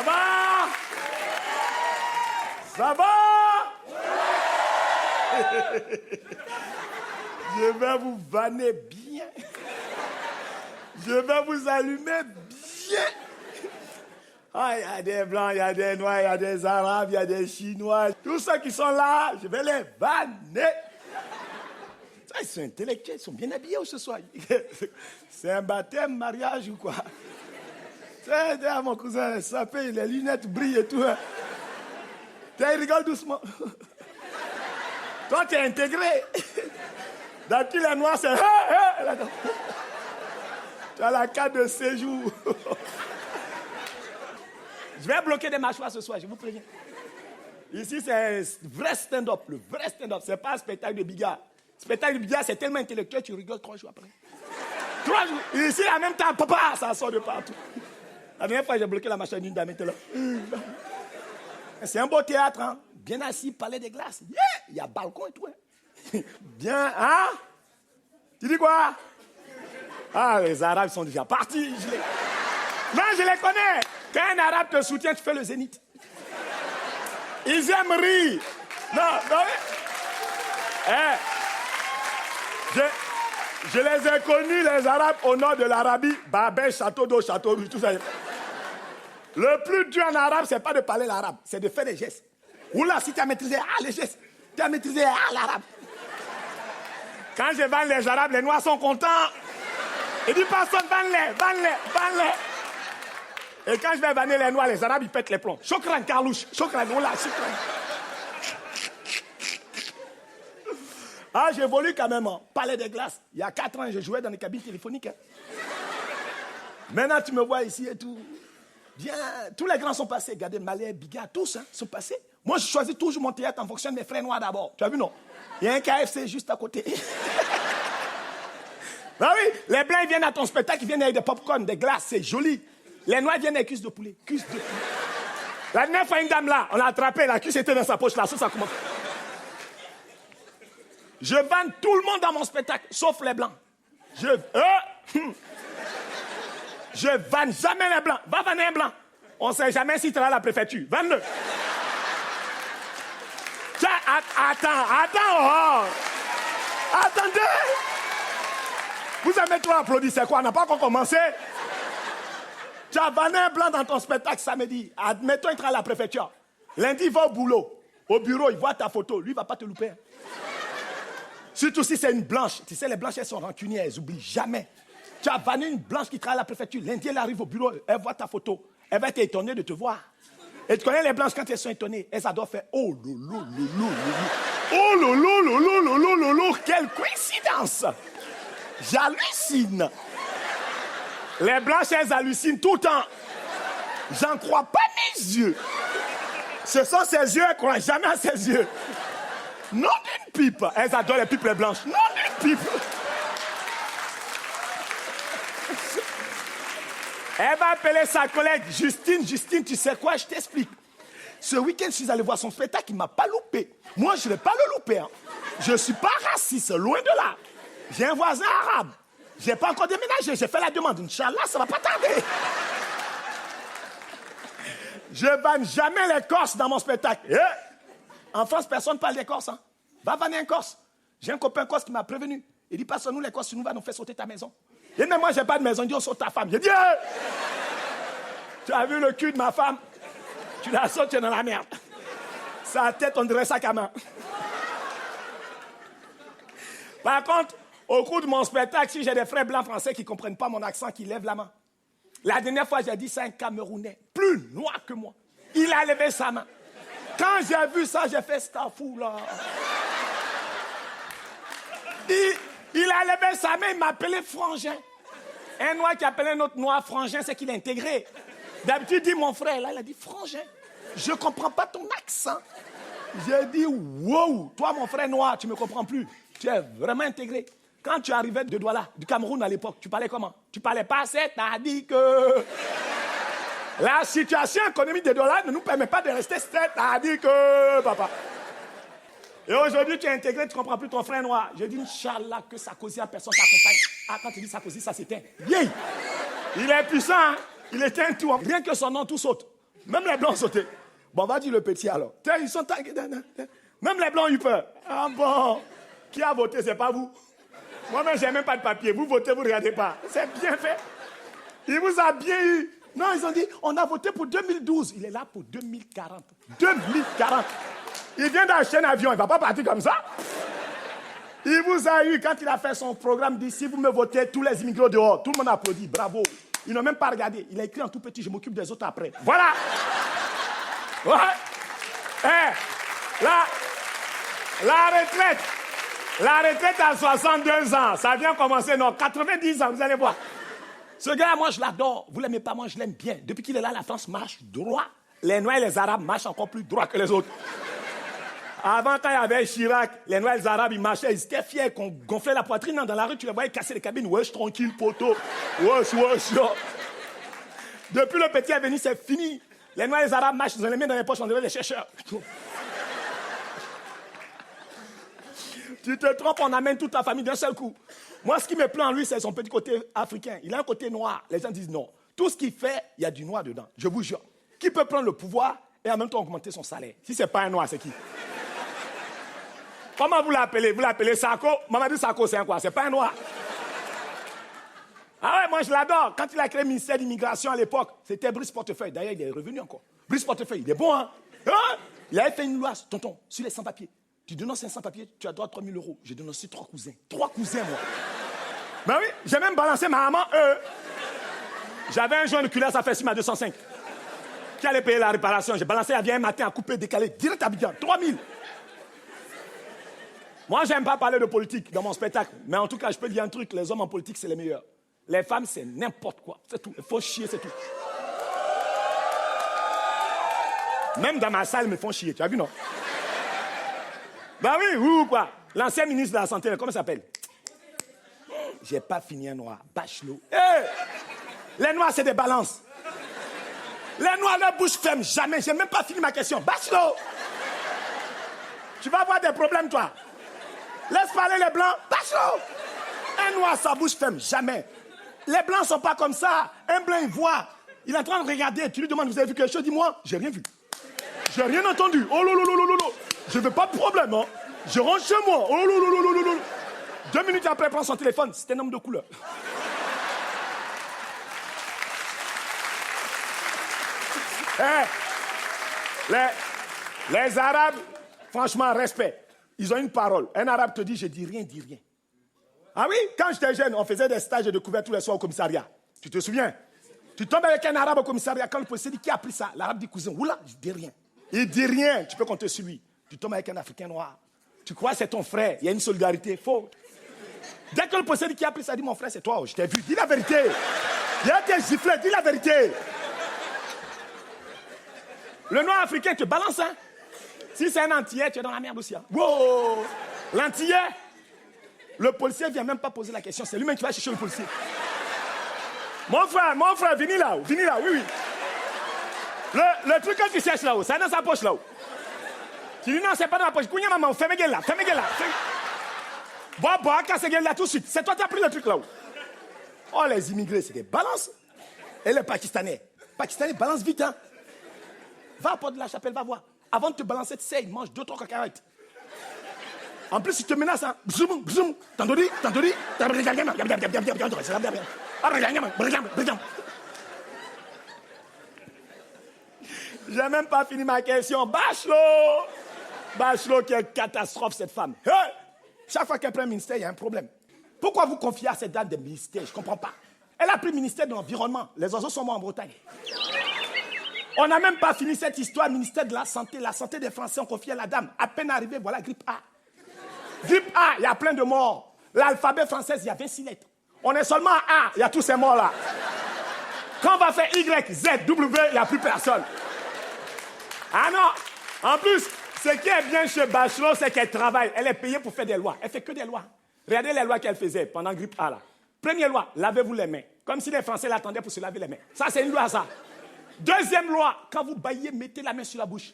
Ça va? Ça va? Je vais vous vanner bien. Je vais vous allumer bien. Ah, il y a des blancs, il y a des noirs, il y a des arabes, il y a des chinois. Tous ceux qui sont là, je vais les vanner. Ça, ils sont intellectuels, ils sont bien habillés ce soir. C'est un baptême, mariage ou quoi? C'est mon cousin, ça paye, les lunettes brillent et tout. Il rigole doucement. Toi, tu es intégré. Dans tous les noirs, c'est... Tu as la carte de séjour. Je vais bloquer des mâchoires ce soir, je vous préviens. Ici, c'est vrai stand-up, le vrai stand-up. C'est pas un spectacle de bigard. Spectacle de bigard, c'est tellement intellectuel, tu rigoles 3 jours après. 3 jours. Ici, en même temps, papa, ça sort de partout. La dernière fois, j'ai bloqué la machine d'une dame, elle était là. C'est un beau théâtre, hein. Bien assis, palais des glaces. Yeah! Il y a balcon et tout. Hein. Bien, hein? Tu dis quoi? Ah, les Arabes sont déjà partis. Non, je les connais. Quand un Arabe te soutient, tu fais le zénith. Ils aiment rire. Non. Je les ai connus, les Arabes, au nord de l'Arabie. Babel, château d'eau, château rouge, tout ça. Le plus dur en arabe, c'est pas de parler l'arabe, c'est de faire des gestes. Oula, si tu as maîtrisé les gestes, tu as maîtrisé l'arabe. Quand je vends les arabes, les noirs sont contents. Ils disent, personne, vends-les. Et quand je vais vanner les noirs, les arabes, ils pètent les plombs. Chokran, Carlouche, chokran, oula, chokran. Ah, j'évolue quand même, hein. Palais des glaces. Il y a 4 ans, je jouais dans les cabines téléphoniques. Hein. Maintenant, tu me vois ici et tout. Bien, tous les grands sont passés. Regardez, Malais, Biga, tous sont passés. Moi, je choisis toujours mon théâtre en fonction de mes frères noirs d'abord. Tu as vu, non? Il y a un KFC juste à côté. Ah oui, les blancs, ils viennent à ton spectacle, ils viennent avec des pop-corn, des glaces, c'est joli. Les noirs viennent avec cuisses de poulet. La dernière fois, une dame là, on l'a attrapée, la cuisse était dans sa poche là, ça commence. Je vanne tout le monde dans mon spectacle, sauf les blancs. Je vanne jamais les blancs. Va vanner un blanc. On ne sait jamais si tu es à la préfecture. Vanne-le. Tiens, attends. Attendez. Vous aimez trop applaudir, c'est quoi? On n'a pas encore commencé. Tu as vanné un blanc dans ton spectacle samedi. Admettons, il travaille à la préfecture. Lundi, il va au boulot. Au bureau, il voit ta photo. Lui, il ne va pas te louper. Surtout si c'est une blanche. Tu sais, les blanches, elles sont rancunières. Elles n'oublient jamais. Tu as vanné une blanche qui travaille à la préfecture. Lundi, elle arrive au bureau. Elle voit ta photo. Elle va être étonnée de te voir. Et tu connais les blanches, quand elles sont étonnées, elles adorent faire « Oh, lolo, lolo, lolo. Oh, lolo, lolo, lolo, lolo. Quelle coïncidence! J'hallucine. Les blanches, elles hallucinent tout le temps. J'en crois pas mes yeux. Ce sont ses yeux, elles ne croient jamais à ses yeux. Non d'une pipe. Elles adorent les pipes les blanches. Non d'une pipe. Elle va appeler sa collègue Justine. Justine, tu sais quoi, je t'explique. Ce week-end, je suis allé voir son spectacle, il ne m'a pas loupé. Moi, je ne vais pas le louper. Hein. Je ne suis pas raciste, loin de là. J'ai un voisin arabe. Je n'ai pas encore déménagé, j'ai fait la demande. Inch'Allah, ça ne va pas tarder. Je ne vanne jamais les Corses dans mon spectacle. Eh? En France, personne ne parle des Corses. Hein. Va vanner un Corse. J'ai un copain Corse qui m'a prévenu. Il dit, passe-nous les Corses, tu nous vas nous faire sauter ta maison. Il dit, mais moi, je n'ai pas de maison. Il dit, on saute ta femme. J'ai dit, hey! Tu as vu le cul de ma femme? Tu la sautes, tu es dans la merde. Sa tête, on dirait sac à main. Par contre, au cours de mon spectacle, si j'ai des frères blancs français qui ne comprennent pas mon accent, qui lèvent la main. La dernière fois, j'ai dit, c'est un Camerounais, plus noir que moi. Il a levé sa main. Quand j'ai vu ça, j'ai fait ce fou là. Il a levé sa main, il m'a appelé frangin. Un noir qui appelait un autre noir frangin, c'est qu'il est intégré. D'habitude, il dit mon frère, là, il a dit frangin. Je ne comprends pas ton accent. J'ai dit, wow, toi, mon frère noir, tu ne me comprends plus. Tu es vraiment intégré. Quand tu arrivais de Douala, du Cameroun à l'époque, tu parlais comment? Tu parlais pas, c'est-à-dire que... La situation économique de Douala ne nous permet pas de rester c'est-à-dire que... Papa. Et aujourd'hui, tu es intégré, tu ne comprends plus ton frère noir. J'ai dit, Inch'Allah, que Sarkozy à personne t'accompagne. Ah, quand tu dis Sarkozy, ça s'éteint. Yeah. Il est puissant, hein? Il éteint tout. Rien que son nom, tout saute. Même les Blancs ont sauté. Bon, va dire le petit alors. Ils sont tagués. Même les Blancs ont eu peur. Ah bon. Qui a voté, c'est pas vous. Moi-même, j'ai même pas de papier. Vous votez, vous ne regardez pas. C'est bien fait. Il vous a bien eu. Non, ils ont dit, on a voté pour 2012. Il est là pour 2040. 2040. Il vient d'acheter un avion. Il ne va pas partir comme ça. Il vous a eu, quand il a fait son programme, dit, si vous me votez, tous les immigrés dehors. Tout le monde applaudit. Bravo. Ils n'ont même pas regardé. Il a écrit en tout petit, je m'occupe des autres après. Voilà. Ouais. La retraite à 62 ans, ça vient commencer, non, 90 ans, vous allez voir. Ce gars, moi, je l'adore. Vous ne l'aimez pas, moi, je l'aime bien. Depuis qu'il est là, la France marche droit. Les Noirs et les Arabes marchent encore plus droit que les autres. Avant, quand il y avait Chirac, les Noirs et les Arabes, ils marchaient, ils étaient fiers qu'on gonflait la poitrine. Dans la rue, tu les voyais casser les cabines. Wesh, tranquille, poteau. Wesh. Depuis le petit est venu, c'est fini. Les Noirs et les Arabes marchent, ils ont les mains dans les poches, on dirait les chercheurs. Tu te trompes, on amène toute ta famille d'un seul coup. Moi, ce qui me plaît en lui, c'est son petit côté africain. Il a un côté noir. Les gens disent non. Tout ce qu'il fait, il y a du noir dedans. Je vous jure. Qui peut prendre le pouvoir et en même temps augmenter son salaire? Si ce n'est pas un noir, c'est qui? Comment vous l'appelez? Vous l'appelez Sarko? Mamadou Sarko, c'est un quoi? C'est pas un noir. Ah ouais, moi je l'adore. Quand il a créé le ministère de l'immigration à l'époque, c'était Brice Portefeuille. D'ailleurs, il est revenu encore. Brice Portefeuille, il est bon, hein? Il avait fait une loi, tonton, sur les sans-papiers. Tu dénonces un sans-papier, tu as droit à 3 000 €. J'ai dénoncé 3 cousins. 3 cousins, moi. Ben oui, j'ai même balancé ma maman, J'avais un joint de culasse à faire 6 à 205. Qui allait payer la réparation? J'ai balancé la vieille un matin à couper, décalé, direct à Abidjan. 3 000. Moi, j'aime pas parler de politique dans mon spectacle. Mais en tout cas, je peux dire un truc, les hommes en politique, c'est les meilleurs. Les femmes, c'est n'importe quoi. C'est tout. Il faut chier, c'est tout. Même dans ma salle, ils me font chier. Tu as vu, non? Ben oui, ou quoi? L'ancien ministre de la Santé, comment il s'appelle? J'ai pas fini un noir. Bachelot. Hey! Les noirs, c'est des balances. Les noirs, leur bouche ferme jamais. J'ai même pas fini ma question. Bachelot! Tu vas avoir des problèmes, toi. Laisse parler les blancs. Bachelot! Un noir, sa bouche ferme jamais. Les blancs sont pas comme ça. Un blanc, il voit. Il est en train de regarder. Tu lui demandes, vous avez vu quelque chose? Dis-moi, j'ai rien vu. J'ai rien entendu. Oh lolo. Je veux pas de problème, hein. Je rentre chez moi. Oh lolo. 2 minutes après, il prend son téléphone. C'est un homme de couleur. Les Arabes, franchement, respect. Ils ont une parole. Un Arabe te dit, je dis rien, dis rien. Ah oui, quand j'étais jeune, on faisait des stages de découverte tous les soirs au commissariat. Tu te souviens? Tu tombes avec un Arabe au commissariat, quand le policier dit qui a pris ça, l'Arabe dit cousin, oula, je dis rien. Il dit rien, tu peux compter sur lui. Tu tombes avec un Africain noir. Tu crois que c'est ton frère, il y a une solidarité, faux. Dès que le policier dit qui a pris ça, dit mon frère, c'est toi, je t'ai vu, dis la vérité. Il a été giflé, dis la vérité. Le noir africain te balance, hein. Si c'est un Antillais, tu es dans la merde aussi. Hein. Wow! L'Antillais, le policier ne vient même pas poser la question, c'est lui-même qui va chercher le policier. Mon frère, viens là-haut, oui. Le truc que tu cherches là-haut, c'est dans sa poche là-haut. Tu dis non, c'est pas dans la poche. Kounia maman, fais mes gueules là. Bois, casse gueule là tout de suite. C'est toi qui as pris le truc là-haut. Oh, les immigrés, c'est des balances. Et les Pakistanais balancent vite, hein. Va à Porte de la Chapelle, va voir. Avant de te balancer, tu sais, ils mangent 2-3 cacahuètes. En plus, ils te menacent, hein. Bzoum. T'entendis? J'ai même pas fini ma question. Bachelot qui est catastrophe, cette femme. Hey! Chaque fois qu'elle prend un ministère, il y a un problème. Pourquoi vous confiez à cette dame des ministères? Je ne comprends pas. Elle a pris le ministère de l'Environnement. Les oiseaux sont morts en Bretagne. On n'a même pas fini cette histoire. Ministère de la santé des Français ont confié à la dame. À peine arrivé, voilà, grippe A. Grippe A, il y a plein de morts. L'alphabet français, il y a 26 lettres. On est seulement à A, il y a tous ces morts-là. Quand on va faire Y, Z, W, il n'y a plus personne. Ah non! En plus, ce qui est bien chez Bachelot, c'est qu'elle travaille. Elle est payée pour faire des lois. Elle fait que des lois. Regardez les lois qu'elle faisait pendant grippe A, là. Première loi, lavez-vous les mains. Comme si les Français l'attendaient pour se laver les mains. Ça, c'est une loi, ça. Deuxième loi, quand vous baillez, mettez la main sur la bouche.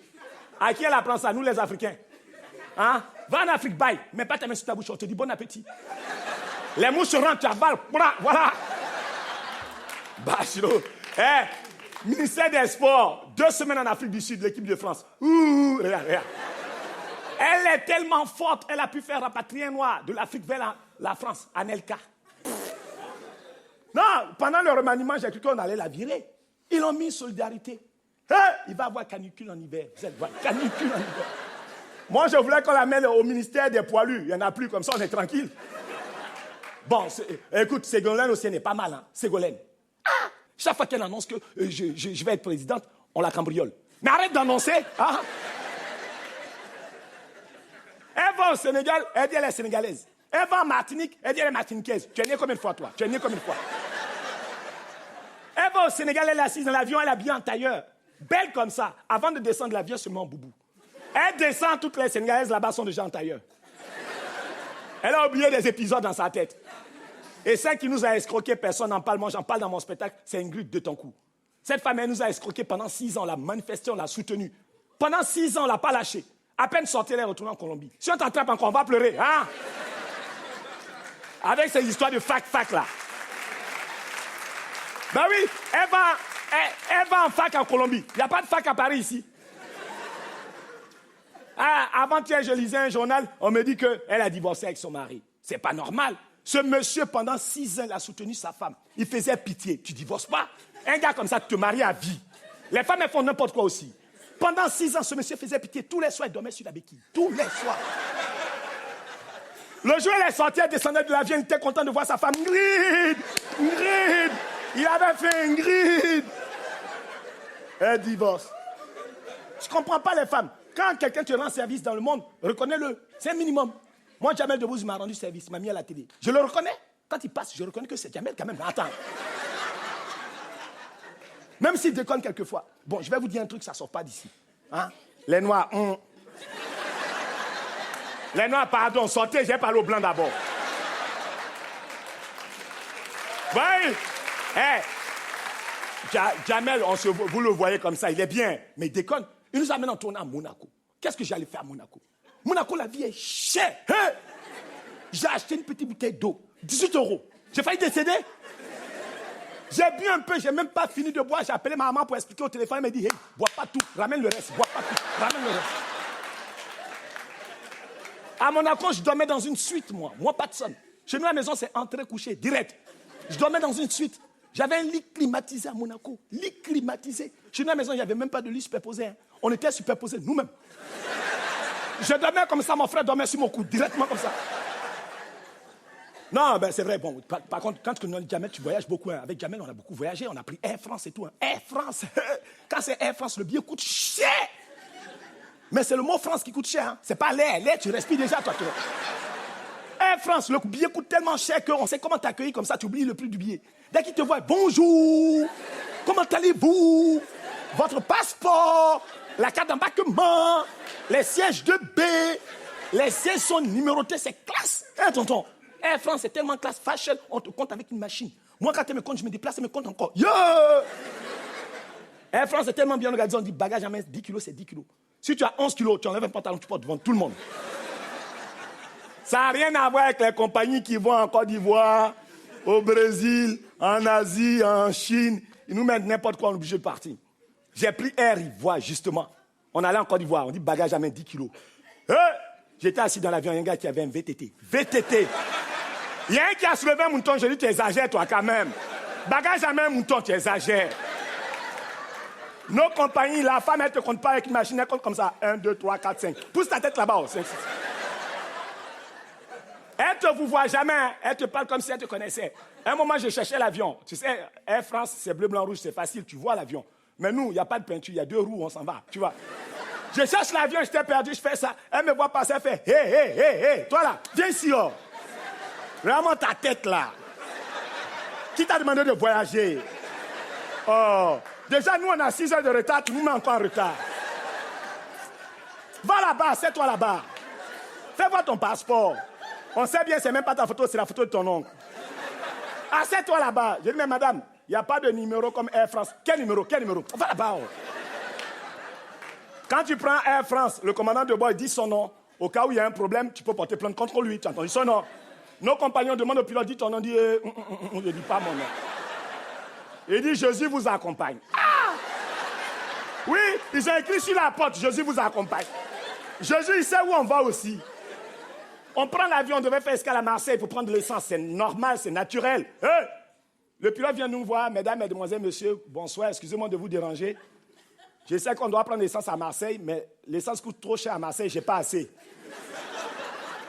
À qui elle apprend ça? Nous, les Africains. Hein? Va en Afrique, baille. Mets pas ta main sur ta bouche, on te dit bon appétit. Les mouches rentrent, tu avales. Voilà. Bachelot. Ministère des Sports, 2 semaines en Afrique du Sud, l'équipe de France. Ouh, regarde. Elle est tellement forte, elle a pu faire rapatrier un noir de l'Afrique vers la France, Anelka. Non, pendant le remaniement, j'ai cru qu'on allait la virer. Ils l'ont mis solidarité. Il va avoir canicule en hiver. Vous allez voir, canicule en hiver. Moi, je voulais qu'on la mette au ministère des poilus. Il n'y en a plus, comme ça, on est tranquille. Bon, écoute, Ségolène aussi, elle est pas mal, hein. Ségolène. Chaque fois qu'elle annonce que je vais être présidente, on la cambriole. Mais arrête d'annoncer. Hein? Elle va au Sénégal, elle dit elle est sénégalaise. Elle va en Martinique, elle dit elle est martiniquaise. Tu es née combien de fois, toi? Tu es née combien de fois? Elle va au Sénégal, elle est assise dans l'avion, elle est habillée en tailleur. Belle comme ça. Avant de descendre de l'avion, se met en boubou. Elle descend, toutes les Sénégalaises là-bas sont déjà en tailleur. Elle a oublié des épisodes dans sa tête. Et celle qui nous a escroqué, personne n'en parle, moi j'en parle dans mon spectacle, c'est Ingrid de Tonkou. Cette femme, elle nous a escroqué pendant 6 ans, on l'a manifesté, on l'a soutenue. Pendant 6 ans, on ne l'a pas lâché. À peine sortie, elle est retournée en Colombie. Si on t'attrape encore, on va pleurer, hein? Avec ces histoires de fac là. Ben oui, elle va en fac en Colombie. Il n'y a pas de fac à Paris ici. Avant-hier, je lisais un journal, on me dit qu'elle a divorcé avec son mari. C'est pas normal. Ce monsieur, pendant 6 ans, il a soutenu sa femme. Il faisait pitié. Tu divorces pas. Un gars comme ça, tu te maries à vie. Les femmes, elles font n'importe quoi aussi. Pendant 6 ans, ce monsieur faisait pitié. Tous les soirs, il dormait sur la béquille. Tous les soirs. Le jour où elle est sortie, elle descendait de l'avion, il était content de voir sa femme. Ingrid! Il avait fait Ingrid! Elle divorce. Tu ne comprends pas les femmes. Quand quelqu'un te rend service dans le monde, reconnais-le. C'est un minimum. Moi, Jamel Debbouze m'a rendu service, il m'a mis à la télé. Je le reconnais. Quand il passe, je reconnais que c'est Jamel quand même. Attends. Même s'il déconne quelquefois. Bon, je vais vous dire un truc, ça ne sort pas d'ici. Hein? Les Noirs, Les Noirs, pardon, sortez, j'ai parlé aux Blancs d'abord. Oui. Jamel, vous le voyez comme ça, il est bien, mais il déconne. Il nous amène en tournée à Monaco. Qu'est-ce que j'allais faire à Monaco? Monaco, la vie est chère. Hein? J'ai acheté une petite bouteille d'eau, 18 €. J'ai failli décéder. J'ai bu un peu, j'ai même pas fini de boire. J'ai appelé ma maman pour expliquer au téléphone. Elle m'a dit, hey, bois pas tout, ramène le reste, bois pas tout, ramène le reste. À Monaco, je dormais dans une suite, moi Patson. Chez nous, à la maison, c'est entrée, coucher, direct. Je dormais dans une suite. J'avais un lit climatisé à Monaco. Lit climatisé. Chez nous, à la maison, il n'y avait même pas de lit superposé. Hein. On était superposés nous-mêmes. Je dormais comme ça, mon frère dormait sur mon cou, directement comme ça. Non, ben c'est vrai. Bon, par contre, quand tu connais Jamel, tu voyages beaucoup. Hein. Avec Jamel, on a beaucoup voyagé. On a pris Air France et tout. Hein. Air France. Quand c'est Air France, le billet coûte cher. Mais c'est le mot France qui coûte cher. Hein. C'est pas l'air. L'air, tu respires déjà, toi. Air France, le billet coûte tellement cher qu'on sait comment t'accueillir comme ça, tu oublies le prix du billet. Dès qu'ils te voient, bonjour, comment allez-vous? Votre passeport, la carte d'embarquement, les sièges de B, les sièges sont numérotés, c'est classe. Hein, tonton? Air France, c'est tellement classe, fashion, on te compte avec une machine. Moi, quand elle me compte, je me déplace, elle me compte encore. Yeah! Air France, c'est tellement bien organisé, on dit bagage à main, 10 kilos, c'est 10 kilos. Si tu as 11 kilos, tu enlèves un pantalon, tu portes devant tout le monde. Ça n'a rien à voir avec les compagnies qui vont en Côte d'Ivoire, au Brésil, en Asie, en Chine. Ils nous mettent n'importe quoi, on est obligé de partir. J'ai pris Air Ivoire, justement. On allait en Côte d'Ivoire, on dit bagage à main, 10 kilos. J'étais assis dans l'avion, il y a un gars qui avait un VTT. VTT. Il y a un qui a soulevé un mouton, je lui ai dit, tu exagères, toi, quand même. Bagage à main, mouton, tu exagères. Nos compagnies, la femme, elle ne te compte pas avec une machine, elle compte comme ça. 1, 2, 3, 4, 5. Pousse ta tête là-bas, 5, 6. Elle ne te vous voit jamais, elle te parle comme si elle te connaissait. À un moment, je cherchais l'avion. Tu sais, Air France, c'est bleu, blanc, rouge, c'est facile, tu vois l'avion. Mais nous, il n'y a pas de peinture, il y a 2 roues, on s'en va, tu vois. Je cherche l'avion, j'étais perdu, je fais ça. Elle me voit passer, elle fait hé, toi là, viens ici, oh. Vraiment ta tête là. Qui t'a demandé de voyager? Oh, déjà, nous, on a 6 heures de retard, tu nous mets encore en retard. Va là-bas, assieds-toi là-bas. Fais voir ton passeport. On sait bien, c'est même pas ta photo, c'est la photo de ton oncle. Assieds-toi là-bas. J'ai dit, mais madame, il n'y a pas de numéro comme Air France. Quel numéro? Va là-bas. Oh. Quand tu prends Air France, le commandant de bord dit son nom. Au cas où il y a un problème, tu peux porter plainte contre lui. Tu as entendu son nom? Nos compagnons demandent au pilote, dit ton nom, dit, je ne dis pas mon nom. Il dit, Jésus vous accompagne. Ah! Ils ont écrit sur la porte, Jésus vous accompagne. Jésus, il sait où on va aussi. On prend l'avion, on devait faire escale à Marseille pour prendre de l'essence. C'est normal, c'est naturel. Hey! Le pilote vient nous voir, mesdames, mesdemoiselles, messieurs, bonsoir, excusez-moi de vous déranger. Je sais qu'on doit prendre l'essence à Marseille, mais l'essence coûte trop cher à Marseille, je n'ai pas assez.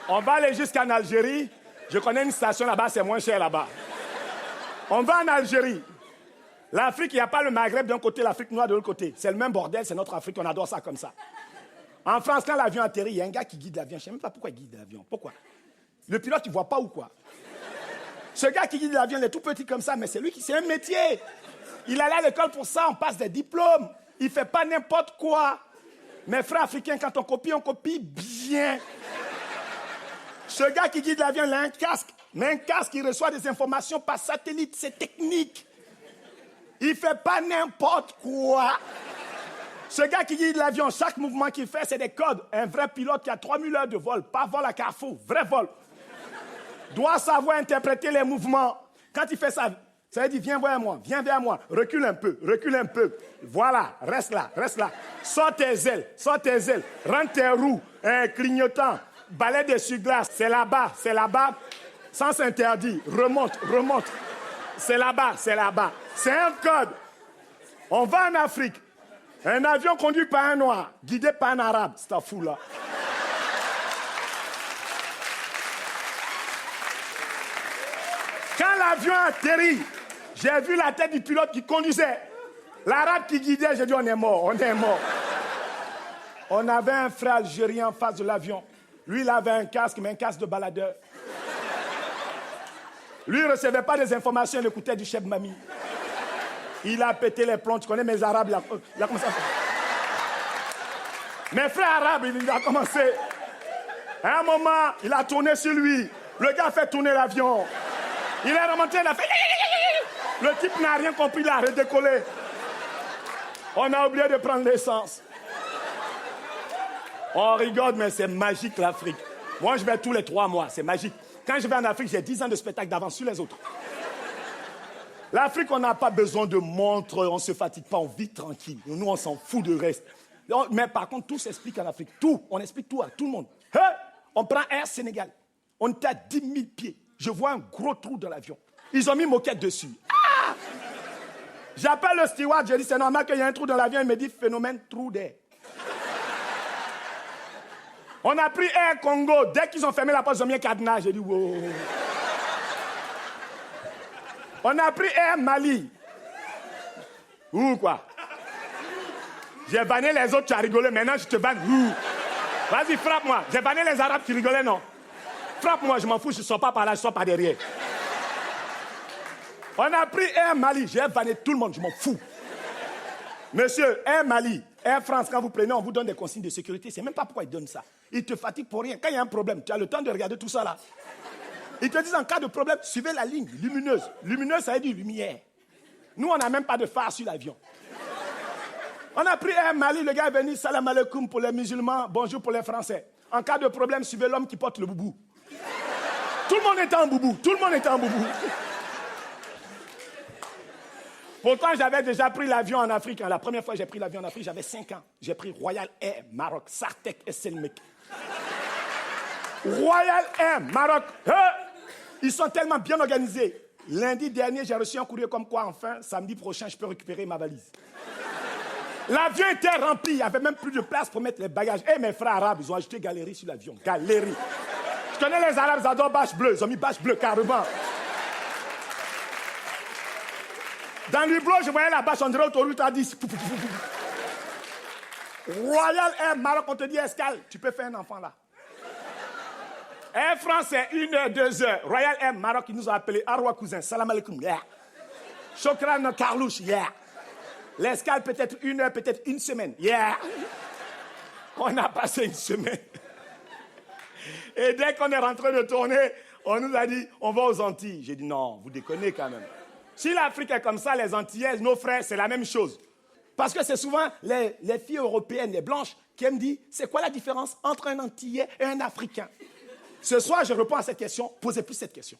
On va aller jusqu'en Algérie. Je connais une station là-bas, c'est moins cher là-bas. On va en Algérie. L'Afrique, il n'y a pas le Maghreb d'un côté, l'Afrique noire de l'autre côté. C'est le même bordel, c'est notre Afrique, on adore ça comme ça. En France, quand l'avion atterrit, il y a un gars qui guide l'avion. Je ne sais même pas pourquoi il guide l'avion. Pourquoi? Le pilote, il ne voit pas ou quoi? Ce gars qui guide l'avion, il est tout petit comme ça, mais c'est lui qui... C'est un métier. Il allait à l'école pour ça, on passe des diplômes. Il ne fait pas n'importe quoi. Mes frères africains, quand on copie bien. Ce gars qui guide l'avion, il a un casque. Mais un casque, il reçoit des informations par satellite. C'est technique. Il ne fait pas n'importe quoi. Ce gars qui guide l'avion, chaque mouvement qu'il fait, c'est des codes. Un vrai pilote qui a 3000 heures de vol, pas vol à Carrefour, vrai vol, doit savoir interpréter les mouvements. Quand il fait ça, ça veut dire viens vers moi, recule un peu. Voilà, reste là. Sors tes ailes, rentre tes roues, clignotant, balai d'essuie-glace, c'est là-bas, sens interdit, remonte. C'est là-bas. C'est un code. On va en Afrique. Un avion conduit par un noir, guidé par un arabe. C'est un fou là. Quand l'avion atterrit, j'ai vu la tête du pilote qui conduisait. L'arabe qui guidait, j'ai dit on est mort. On avait un frère algérien en face de l'avion. Lui, il avait un casque, mais un casque de baladeur. Lui, il ne recevait pas des informations, il écoutait du chef Mami. Il a pété les plombs. Tu connais mes arabes, il a commencé à faire. Mes frères arabes, il a commencé. À un moment, il a tourné sur lui. Le gars a fait tourner l'avion. Il est remonté, il a fait... Le type n'a rien compris, il a redécollé. On a oublié de prendre l'essence. On rigole, mais c'est magique l'Afrique. Moi, je vais tous les 3 mois, c'est magique. Quand je vais en Afrique, j'ai 10 ans de spectacle d'avance sur les autres. L'Afrique, on n'a pas besoin de montres, on ne se fatigue pas, on vit tranquille. Nous, on s'en fout de reste. Mais par contre, tout s'explique en Afrique. Tout, on explique tout à tout le monde. Hey, on prend Air Sénégal. On était à 10 000 pieds. Je vois un gros trou dans l'avion. Ils ont mis moquette dessus. Ah! J'appelle le steward, je dis c'est normal qu'il y ait un trou dans l'avion. Il me dit phénomène trou d'air. On a pris Air Congo. Dès qu'ils ont fermé la porte, ils ont mis un cadenas. J'ai dit wow. On a pris Air Mali. Où quoi? J'ai vanné les autres, tu as rigolé. Maintenant, je te vanne. Vas-y, frappe-moi. J'ai vanné les Arabes qui rigolaient, non? Frappe-moi, je m'en fous, je ne sors pas par là, je sors par derrière. On a pris Air Mali. J'ai vanné tout le monde, je m'en fous. Monsieur, Air Mali, Air France, quand vous prenez, on vous donne des consignes de sécurité. C'est même pas pourquoi ils donnent ça. Ils te fatiguent pour rien. Quand il y a un problème, tu as le temps de regarder tout ça là. Ils te disent en cas de problème, suivez la ligne lumineuse. Lumineuse, ça veut dire lumière. Nous, on n'a même pas de phare sur l'avion. On a pris Air Mali, le gars est venu, salam alaikum pour les musulmans, bonjour pour les Français. En cas de problème, suivez l'homme qui porte le boubou. Tout le monde était en boubou. Pourtant, j'avais déjà pris l'avion en Afrique. La première fois que j'ai pris l'avion en Afrique, j'avais 5 ans. J'ai pris Royal Air Maroc, Sartek et Selmek. Royal Air Maroc. Ils sont tellement bien organisés. Lundi dernier, j'ai reçu un courrier comme quoi, enfin, samedi prochain, je peux récupérer ma valise. L'avion était rempli. Il n'y avait même plus de place pour mettre les bagages. Et mes frères arabes, ils ont ajouté galerie sur l'avion. Galerie. Je connais les arabes, ils adorent bâche bleue. Ils ont mis bâche bleue carrément. Dans l'hublot, je voyais la bâche, on dirait autoroute à 10. Royal Air Maroc, on te dit escale. Tu peux faire un enfant là. Air France, c'est 1 heure, 2 heures. Royal Air Maroc, ils nous ont appelés Arwa Cousin. Salam alaikum. Yeah. Chokran Karlouche. Yeah. L'escale peut-être 1 heure, peut-être 1 semaine. Yeah. On a passé 1 semaine. Et dès qu'on est rentré de tourner, on nous a dit, on va aux Antilles. J'ai dit, non, vous déconnez quand même. Si l'Afrique est comme ça, les Antillaises, nos frères, c'est la même chose. Parce que c'est souvent les filles européennes, les blanches, qui me disent, c'est quoi la différence entre un Antillais et un Africain? Ce soir, je réponds à cette question. Posez plus cette question.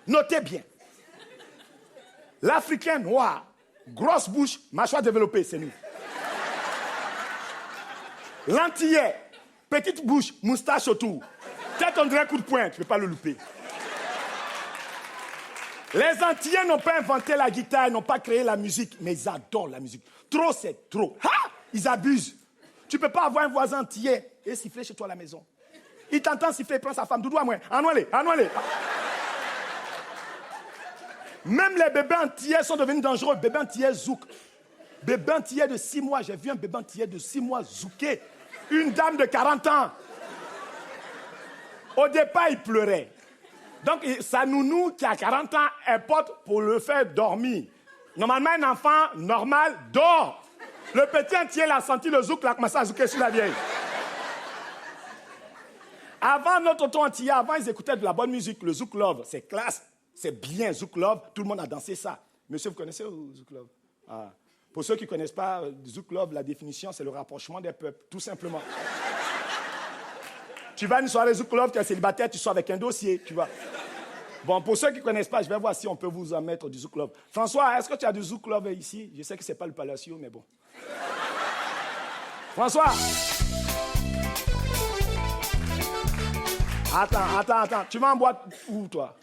Notez bien. L'Africain noir, grosse bouche, mâchoire développée, c'est nous. L'antillais, petite bouche, moustache autour. Tête, on dirait un coup de poing, tu ne peux pas le louper. Les Antillais n'ont pas inventé la guitare, ils n'ont pas créé la musique, mais ils adorent la musique. Trop, c'est trop. Ah! Ils abusent. Tu ne peux pas avoir un voisin antillais et siffler chez toi à la maison. Il t'entend siffler, il prend sa femme. Doudou à moi. Anoualé. Même les bébés antillais sont devenus dangereux. Bébé antillais zouk. Bébé antillais de 6 mois. J'ai vu un bébé antillais de 6 mois zouker. Une dame de 40 ans. Au départ, il pleurait. Donc, sa nounou qui a 40 ans, elle porte pour le faire dormir. Normalement, un enfant normal dort. Le petit entier, il a senti le zouk, il a commencé à zouker sur la vieille. Avant notre tonton antillais, avant, ils écoutaient de la bonne musique. Le zouk love, c'est classe, c'est bien, zouk love. Tout le monde a dansé ça. Monsieur, vous connaissez le zouk love? Ah. Pour ceux qui ne connaissent pas, zouk love, la définition, c'est le rapprochement des peuples, tout simplement. Tu vas à une soirée zouk love, tu es célibataire, tu sors avec un dossier, tu vois. Bon, pour ceux qui ne connaissent pas, je vais voir si on peut vous en mettre du zouk love. François, est-ce que tu as du zouk love ici? Je sais que ce n'est pas le Palacio, mais bon. François! Attends. Tu vas en boîte où, toi?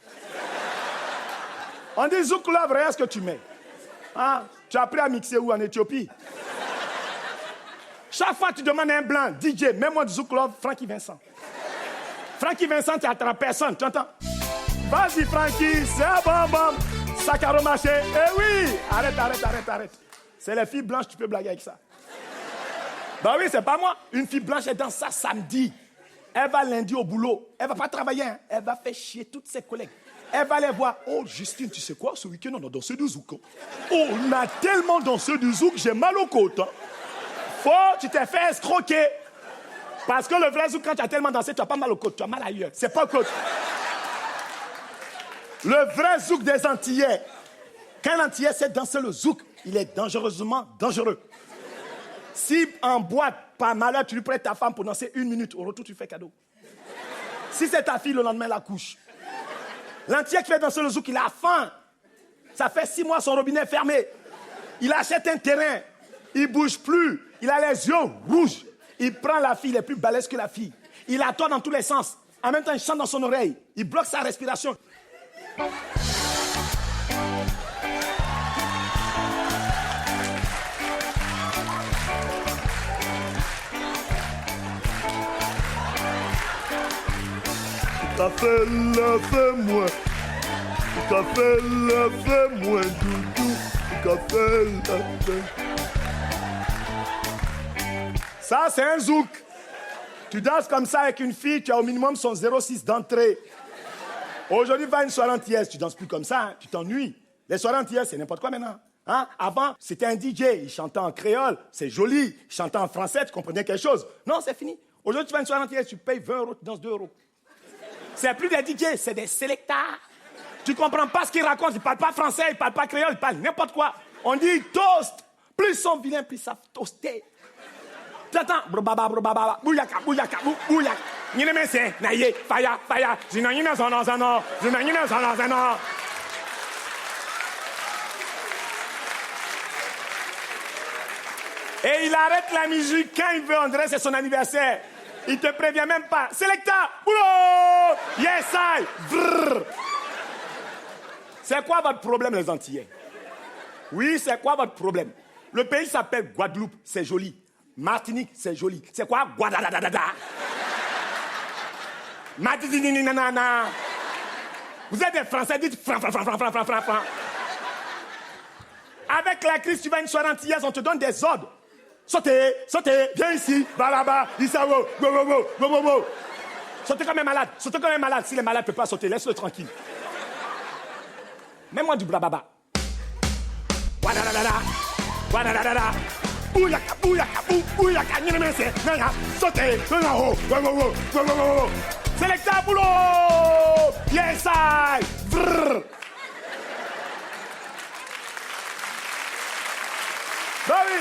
On dit zouk love, regarde ce que tu mets. Hein? Tu as appris à mixer où? En Éthiopie? Chaque fois que tu demandes à un blanc, DJ, mets-moi du zouk love, Francky Vincent. Francky Vincent, tu n'attends personne, tu entends? Vas-y, Francky, c'est un bon. Sacaro marché. Eh oui! Arrête. C'est les filles blanches, tu peux blaguer avec ça. Ben oui, c'est pas moi. Une fille blanche, elle danse ça samedi. Elle va lundi au boulot. Elle va pas travailler, hein. Elle va faire chier toutes ses collègues. Elle va les voir. Oh, Justine, tu sais quoi? Ce week-end, on a dansé du zouk. Oh, on a tellement dansé du zouk, j'ai mal aux côtes. Hein. Tu t'es fait escroquer. Parce que le vrai zouk, quand tu as tellement dansé, tu n'as pas mal aux côtes. Tu as mal ailleurs. C'est pas aux côtes. Le vrai zouk des Antillais. Quand l'Antillais sait danser le zouk, il est dangereusement dangereux. Si en boîte, par malheur, tu lui prêtes ta femme pour danser 1 minute, au retour, tu fais cadeau. Si c'est ta fille, le lendemain, la couche. L'Antillais qui fait danser le zouk, il a faim. Ça fait 6 mois, son robinet est fermé. Il achète un terrain. Il ne bouge plus. Il a les yeux rouges. Il prend la fille, il est plus balèze que la fille. Il attend dans tous les sens. En même temps, il chante dans son oreille. Il bloque sa respiration. Fais-moi. Fais-moi, doudou. Ça, c'est un zouk. Tu danses comme ça avec une fille, tu as au minimum son 0,6 d'entrée. Aujourd'hui, va à une soirée antillaise, tu danses plus comme ça, hein, tu t'ennuies. Les soirées antillaises, c'est n'importe quoi maintenant. Hein? Avant, c'était un DJ, il chantait en créole, c'est joli. Il chantait en français, tu comprenais quelque chose. Non, c'est fini. Aujourd'hui, tu vas à une soirée antillaise, tu payes 20 €, tu danses 2 €. C'est plus des DJ, c'est des sélecteurs. Tu comprends pas ce qu'ils racontent, ils parlent pas français, ils parlent pas créole, ils parlent n'importe quoi. On dit toast. Plus ils sont vilains, plus ils savent toaster. T'entends? Brobaba, bouyaka, bouyaka. Nine mese, naye, faya, zina nina zana. Et il arrête la musique quand il veut, on dirait c'est son anniversaire. Il te prévient même pas. Selecta, boulot, yes I, brrr. C'est quoi votre problème, les Antillais? Oui, c'est quoi votre problème? Le pays s'appelle Guadeloupe, c'est joli. Martinique, c'est joli. C'est quoi? Guadadadada. Matidinininana. Vous êtes des Français, dites fran. Avec la crise, tu vas à une soirée antillaise, on te donne des ordres. Sautez, viens ici, va là-bas, Isao, go. Sautez comme un malade. Si les malades ne peuvent pas sauter, laisse-le tranquille. Mets-moi du brababa. Guadadadada. Bouyaka, sautez, go. Selecta, boulot, yes I, brrr. Ben oui.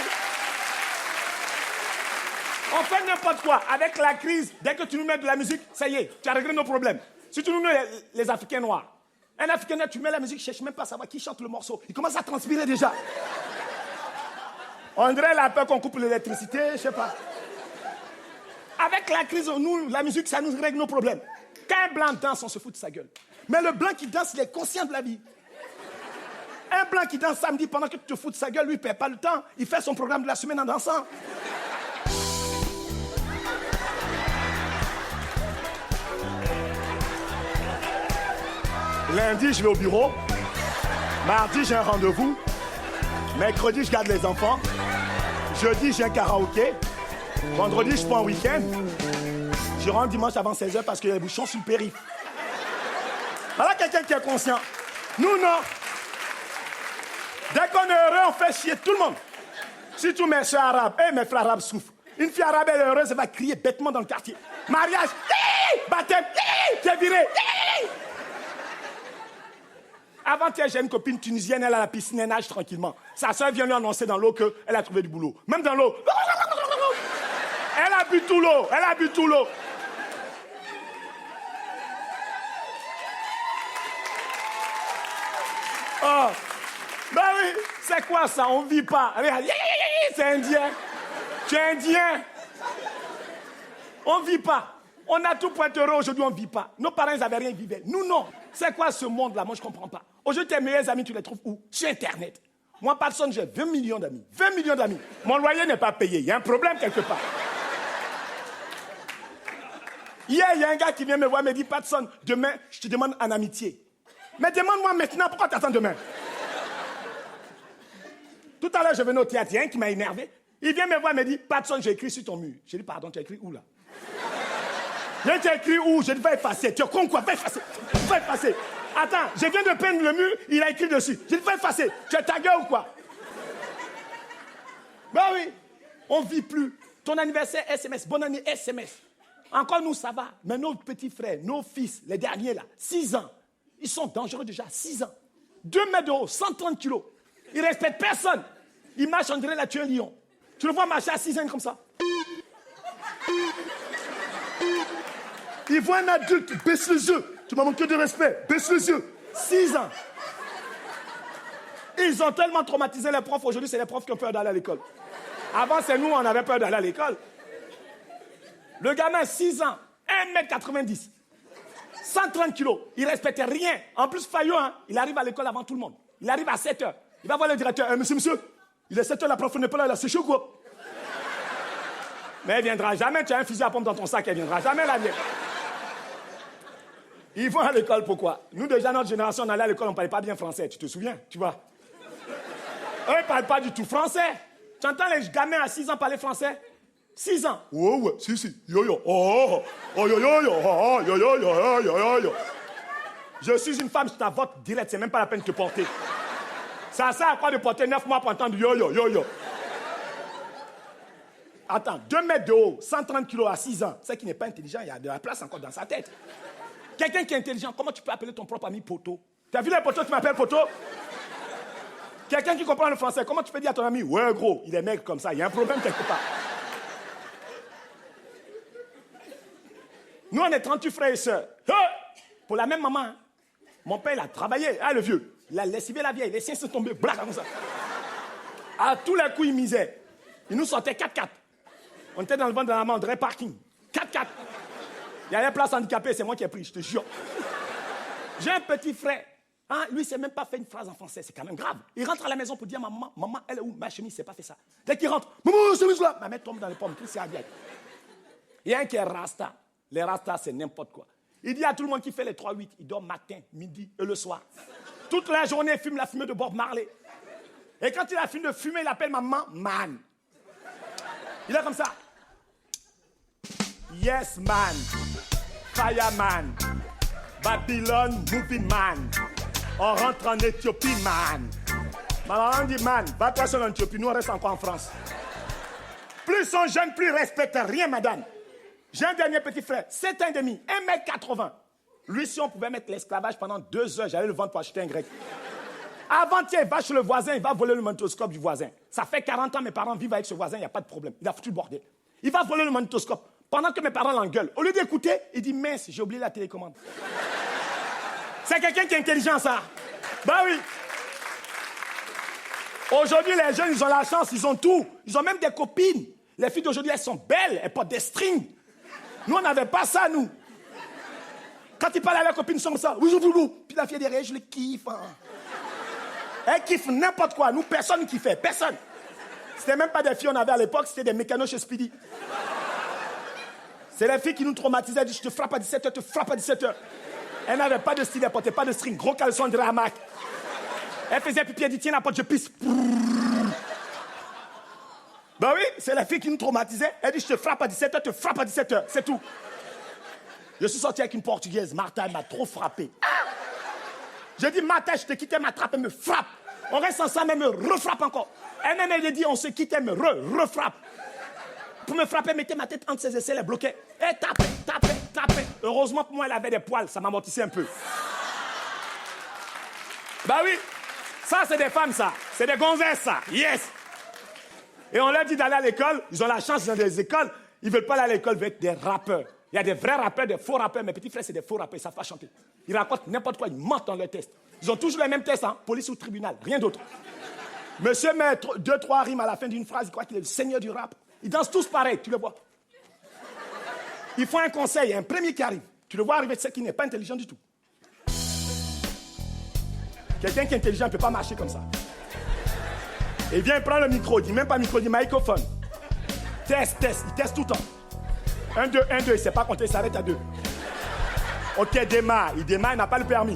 On fait n'importe quoi. Avec la crise, dès que tu nous mets de la musique, ça y est, tu as réglé nos problèmes. Si tu nous mets les Africains noirs, un Africain noir, tu mets la musique, je ne cherche même pas à savoir qui chante le morceau. Il commence à transpirer déjà. On dirait la peur qu'on coupe l'électricité, je ne sais pas. Avec la crise, nous, la musique, ça nous règle nos problèmes. Quand un blanc danse, on se fout de sa gueule. Mais le blanc qui danse, il est conscient de la vie. Un blanc qui danse samedi pendant que tu te fous de sa gueule, lui, il ne perd pas le temps. Il fait son programme de la semaine en dansant. Lundi, je vais au bureau. Mardi, j'ai un rendez-vous. Mercredi, je garde les enfants. Jeudi, j'ai un karaoké. Vendredi, je prends un week-end. Je rentre dimanche avant 16h parce qu'il y a des bouchons sur le périph'. Voilà quelqu'un qui est conscient. Nous, non. Dès qu'on est heureux, on fait chier tout le monde. Surtout mes soeurs arabes. Mes frères arabes souffrent. Une fille arabe, elle est heureuse, elle va crier bêtement dans le quartier. Mariage, baptême, t'es viré. Avant-hier, j'ai une copine tunisienne, elle a la piscine, elle nage tranquillement. Sa soeur vient lui annoncer dans l'eau qu'elle a trouvé du boulot. Même dans l'eau. Elle a bu tout l'eau. Elle a bu tout l'eau. Oh. Ben oui, c'est quoi ça? On vit pas. Regarde, c'est indien. Tu es indien. On vit pas. On a tout pour être heureux, aujourd'hui on vit pas. Nos parents, ils avaient rien, ils vivaient. Nous, non. C'est quoi ce monde-là? Moi, je comprends pas. Aujourd'hui, tes meilleurs amis, tu les trouves où? Sur Internet. Moi, personne, j'ai 20 millions d'amis. 20 millions d'amis. Mon loyer n'est pas payé. Il y a un problème quelque part. Hier, il y a un gars qui vient me voir, me dit, Patson, demain, je te demande en amitié. Mais demande-moi maintenant, pourquoi tu attends demain? Tout à l'heure, je venais au théâtre, il y a un qui m'a énervé. Il vient me voir, me dit, Patson, j'ai écrit sur ton mur. J'ai dit, pardon, tu as écrit où là? J'ai dit, tu as écrit où? J'ai dit, va effacer. Tu es con quoi? Va effacer. Va effacer. Attends, je viens de peindre le mur, il a écrit dessus. J'ai dit, va effacer. Tu es ta gueule ou quoi? Ben oui, on vit plus. Ton anniversaire, SMS. Bonne année, SMS. Encore nous, ça va. Mais nos petits frères, nos fils, les derniers là, 6 ans, ils sont dangereux déjà, 6 ans. 2 mètres de haut, 130 kilos. Ils ne respectent personne. Ils marchent, on dirait la tuer un lion. Tu le vois marcher à 6 ans comme ça. Il voit un adulte, baisse les yeux. Tu m'as manqué de respect, baisse les yeux. 6 ans. Ils ont tellement traumatisé les profs. Aujourd'hui, c'est les profs qui ont peur d'aller à l'école. Avant, c'est nous, on avait peur d'aller à l'école. Le gamin, 6 ans, 1m90, 130 kilos, il ne respectait rien. En plus, Fayot, hein, il arrive à l'école avant tout le monde. Il arrive à 7h. Il va voir le directeur. Monsieur, il est 7h, la prof n'est pas là, c'est chaud quoi? Mais elle ne viendra jamais. Tu as un fusil à pompe dans ton sac, elle ne viendra jamais la vieille. Ils vont à l'école, pourquoi? Nous, déjà, notre génération, on allait à l'école, on ne parlait pas bien français. Tu te souviens, tu vois? Eux, ils ne parlent pas du tout français. Tu entends les gamins à 6 ans parler français? 6 ans. Ouais, si. Yo, oh, yo. Je suis une femme, je t'avote direct, c'est même pas la peine de te porter. Ça sert à quoi de porter 9 mois pour entendre yo. Attends, 2 mètres de haut, 130 kilos à 6 ans. C'est qui n'est pas intelligent, il y a de la place encore dans sa tête. Quelqu'un qui est intelligent, comment tu peux appeler ton propre ami poteau? Tu as vu les poteaux, tu m'appelles poteau? Quelqu'un qui comprend le français, comment tu peux dire à ton ami, ouais gros, il est maigre comme ça, il y a un problème quelque part. Nous, on est 38 frères et sœurs. Pour la même maman, hein. Mon père, il a travaillé. Ah, le vieux, il a lessivé la vieille. Les siens sont tombés, black, comme ça. À tous les coups, il misait. Il nous sortait 4x4. On était dans le ventre de la maman, André Parking. 4x4. Il y avait place handicapée, c'est moi qui ai pris, je te jure. J'ai un petit frère. Hein, lui, il ne s'est même pas fait une phrase en français, c'est quand même grave. Il rentre à la maison pour dire à maman, elle est où? Ma chemise, il ne s'est pas fait ça. Dès qu'il rentre, maman, chemise là. Ma mère tombe dans les pommes, tout c'est à vieille. Il y a un qui est Rasta. Les Rastas, c'est n'importe quoi. Il dit à tout le monde qui fait les 3-8, il dort matin, midi et le soir. Toute la journée, il fume la fumée de Bob Marley. Et quand il a fini de fumer, il appelle maman man. Il est comme ça. Yes man. Fireman. Babylon moving man. On rentre en Éthiopie man. Ma maman dit man, va-toi seul en Éthiopie, nous on reste encore en France. Plus ils sont jeunes, plus ils respectent rien madame. J'ai un dernier petit frère, 7 ans et demi, 1m80. Lui, si on pouvait mettre l'esclavage pendant 2 heures, j'allais le vendre pour acheter un grec. Avant-hier, il va chez le voisin, il va voler le magnétoscope du voisin. Ça fait 40 ans, mes parents vivent avec ce voisin, il n'y a pas de problème. Il a foutu le bordel. Il va voler le magnétoscope. Pendant que mes parents l'engueulent, au lieu d'écouter, il dit, mince, j'ai oublié la télécommande. C'est quelqu'un qui est intelligent, ça. Ben oui. Aujourd'hui, les jeunes, ils ont la chance, ils ont tout. Ils ont même des copines. Les filles d'aujourd'hui, elles sont belles, elles portent des strings. Nous, on n'avait pas ça, nous. Quand il parle à la copine, ils sont comme ça. Puis la fille derrière, je le kiffe. Hein. Elle kiffe n'importe quoi. Nous, personne ne kiffait. Personne. C'était même pas des filles qu'on avait à l'époque, c'était des mécanos chez Speedy. C'est les filles qui nous traumatisaient. Elle dit, je te frappe à 17h, te frappe à 17h. Elle n'avait pas de style, elle portait pas de string. Gros caleçon de hamac. Elle faisait pipi, elle dit, tiens la porte, je pisse. Ben oui, c'est la fille qui nous traumatisait. Elle dit, je te frappe à 17h, te frappe à 17h. C'est tout. Je suis sorti avec une Portugaise. Martha, elle m'a trop frappé. J'ai dit, Martha, je te quitte, elle m'attrape, elle me frappe. On reste ensemble, elle me refrappe encore. Elle-même, elle dit, on se quitte, elle me refrappe. Pour me frapper, elle mettait ma tête entre ses aisselles, elle bloquait. Elle tapait. Heureusement pour moi, elle avait des poils, ça m'amortissait un peu. Bah oui, ça, c'est des femmes, ça. C'est des gonzesses, ça. Yes. Et on leur dit d'aller à l'école. Ils ont la chance dans des écoles. Ils ne veulent pas aller à l'école, ils veulent être des rappeurs. Il y a des vrais rappeurs, des faux rappeurs. Mes petits frères, c'est des faux rappeurs, ils ne savent pas chanter. Ils racontent n'importe quoi, ils mentent dans leurs tests. Ils ont toujours les mêmes tests, hein, police ou tribunal, rien d'autre. Monsieur met 2-3 rimes à la fin d'une phrase, il croit qu'il est le seigneur du rap. Ils dansent tous pareil, tu le vois. Ils font un conseil, un premier qui arrive. Tu le vois arriver, c'est qui n'est pas intelligent du tout. Quelqu'un qui est intelligent ne peut pas marcher comme ça. Il vient, il prend le micro, il dit même pas micro, il dit microphone. Test, il teste tout le temps. 1, 2, il ne sait pas compter, il s'arrête à 2. Ok, démarre, il n'a pas le permis.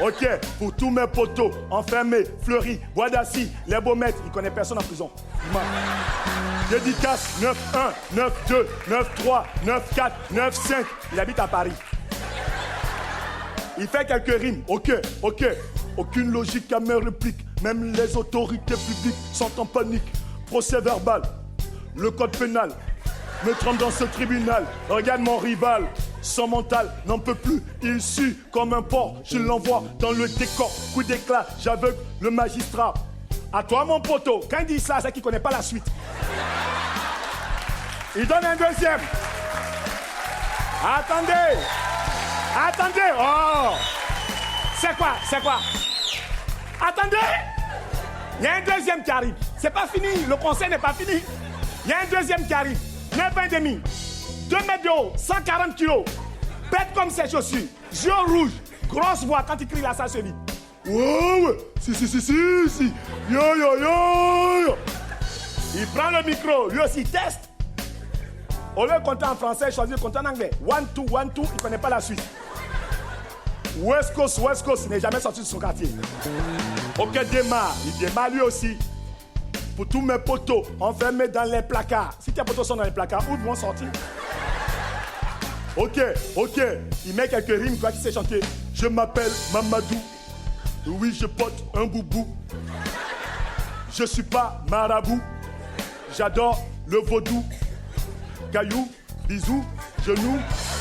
Ok, pour tous mes potos, enfermés, fleuris, bois d'assis, les beaux maîtres, il ne connaît personne en prison. Dédicace 9-1, 9-2, 9-3, 9-4, 9-5. Il habite à Paris. Il fait quelques rimes. Ok. Aucune logique à mes répliques. Même les autorités publiques sont en panique. Procès verbal, le code pénal me trempe dans ce tribunal. Regarde mon rival, son mental n'en peut plus. Il sue comme un porc, je l'envoie dans le décor. Coup d'éclat, j'aveugle le magistrat. À toi mon poteau, quand il dit ça, c'est qu'il ne connaît pas la suite. Il donne un deuxième. Attendez. Oh. C'est quoi? Attendez. Il y a un deuxième qui arrive. C'est pas fini, le conseil n'est pas fini. Il y a un deuxième qui arrive. 9,5. 2 mètres de haut, 140 kilos. Bête comme ses chaussures. Yeux rouges. Grosse voix quand il crie là, ça se dit. Ouais. Si. Yo. Il prend le micro, lui aussi il teste. Au lieu de compter en français, il choisit de compter en anglais. 1, 2, il ne connaît pas la suite. West Coast, il n'est jamais sorti de son quartier. Ok, il démarre lui aussi. Pour tous mes potos enfermés dans les placards. Si tes potos sont dans les placards, où ils vont sortir? Ok. Il met quelques rimes, quoi qu'il sait chanter. Je m'appelle Mamadou. Oui, je porte un boubou. Je suis pas marabout. J'adore le vaudou. Caillou, bisous, genoux,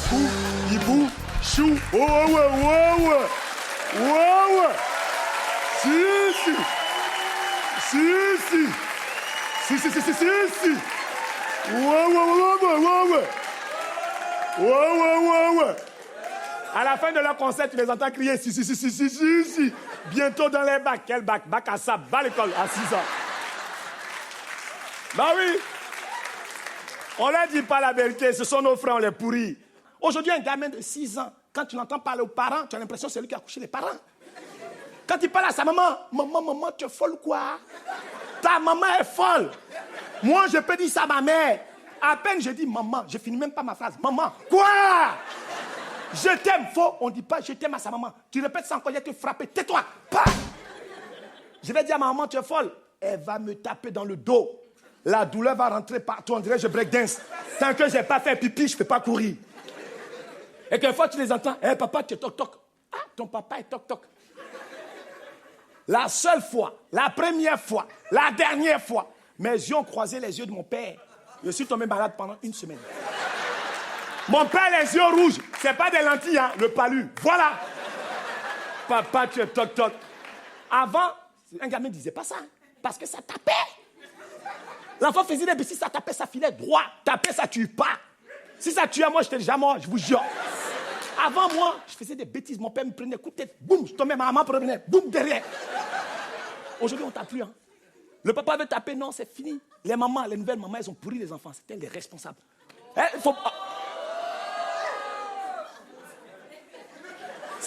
bou, hibou, chou. Oh ouais. Si. Ouais. À la fin de leur concert, tu les entends crier si. Bientôt dans les bacs. Quel bac? Bac à sable. Va à l'école à 6 ans. Bah oui. On leur dit pas la vérité. Ce sont nos frères, on les pourrit. Aujourd'hui, un gamin de 6 ans, quand tu l'entends parler aux parents, tu as l'impression que c'est lui qui a couché les parents. Quand il parle à sa maman, maman, tu es folle ou quoi? Ta maman est folle. Moi, je peux dire ça à ma mère. À peine je dis maman, je finis même pas ma phrase. Maman, quoi? Je t'aime, faux. On ne dit pas je t'aime à sa maman. Tu répètes ça encore, il va te frapper. Tais-toi. Pas. Je vais dire à ma maman, tu es folle. Elle va me taper dans le dos. La douleur va rentrer partout. On dirait que je breakdance. Tant que je n'ai pas fait pipi, je ne peux pas courir. Et quelquefois, tu les entends. Papa, tu es toc-toc. Ah, ton papa est toc-toc. La seule fois, la première fois, la dernière fois, mes yeux ont croisé les yeux de mon père. Je suis tombé malade pendant 1 semaine. Mon père, les yeux rouges. Ce n'est pas des lentilles, hein, le palu. Voilà. Papa, tu es toc-toc. Avant, un gamin ne disait pas ça, hein, parce que ça tapait. L'enfant faisait des bêtises, ça tapait, ça filait droit. Taper, ça tue pas. Si ça tuait, moi, j'étais déjà mort, je vous jure. Avant, moi, je faisais des bêtises. Mon père me prenait coup de tête, boum, je tombais, ma maman prenait, boum, derrière. Aujourd'hui, on ne tape plus. Hein. Le papa veut taper, non, c'est fini. Les mamans, les nouvelles mamans, elles ont pourri les enfants. C'est elles les responsables.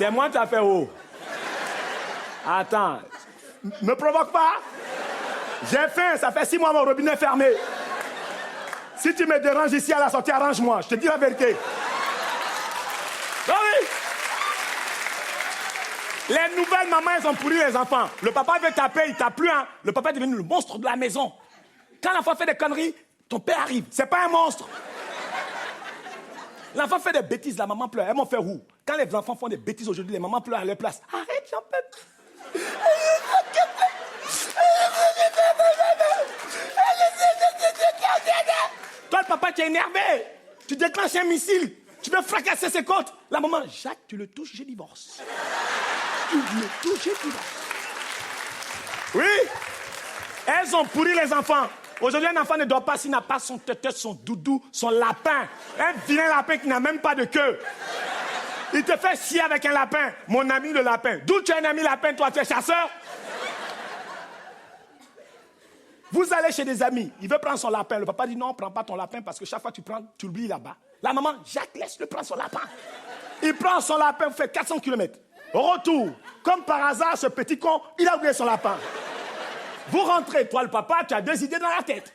C'est moi qui t'ai fait haut. Attends. Me provoque pas. J'ai faim, ça fait 6 mois mon robinet est fermé. Si tu me déranges ici à la sortie, arrange-moi. Je te dis la vérité. Ah oui. Les nouvelles mamans, elles ont pourri les enfants. Le papa veut taper, il tape plus. Hein. Le papa est devenu le monstre de la maison. Quand l'enfant fait des conneries, ton père arrive. C'est pas un monstre. L'enfant fait des bêtises, la maman pleure. Elles m'ont fait où? Quand les enfants font des bêtises aujourd'hui, les mamans pleurent à leur place. Arrête, j'en peux plus. Toi, le papa, tu es énervé. Tu déclenches un missile. Tu veux fracasser ses côtes. La maman, Jacques, tu le touches, je divorce. Tu le touches, je divorce. Oui. Elles ont pourri les enfants. Aujourd'hui, un enfant ne dort pas s'il n'a pas son tête, son doudou, son lapin. Un vilain lapin qui n'a même pas de queue. Il te fait chier avec un lapin. Mon ami le lapin. D'où tu es un ami lapin, toi, tu es chasseur? Vous allez chez des amis, il veut prendre son lapin. Le papa dit non, prends pas ton lapin parce que chaque fois que tu prends, tu l'oublies là-bas. La maman, Jacques, laisse-le prendre son lapin. Il prend son lapin, vous faites 400 km. Au retour, comme par hasard, ce petit con, il a oublié son lapin. Vous rentrez, toi le papa, tu as 2 idées dans la tête.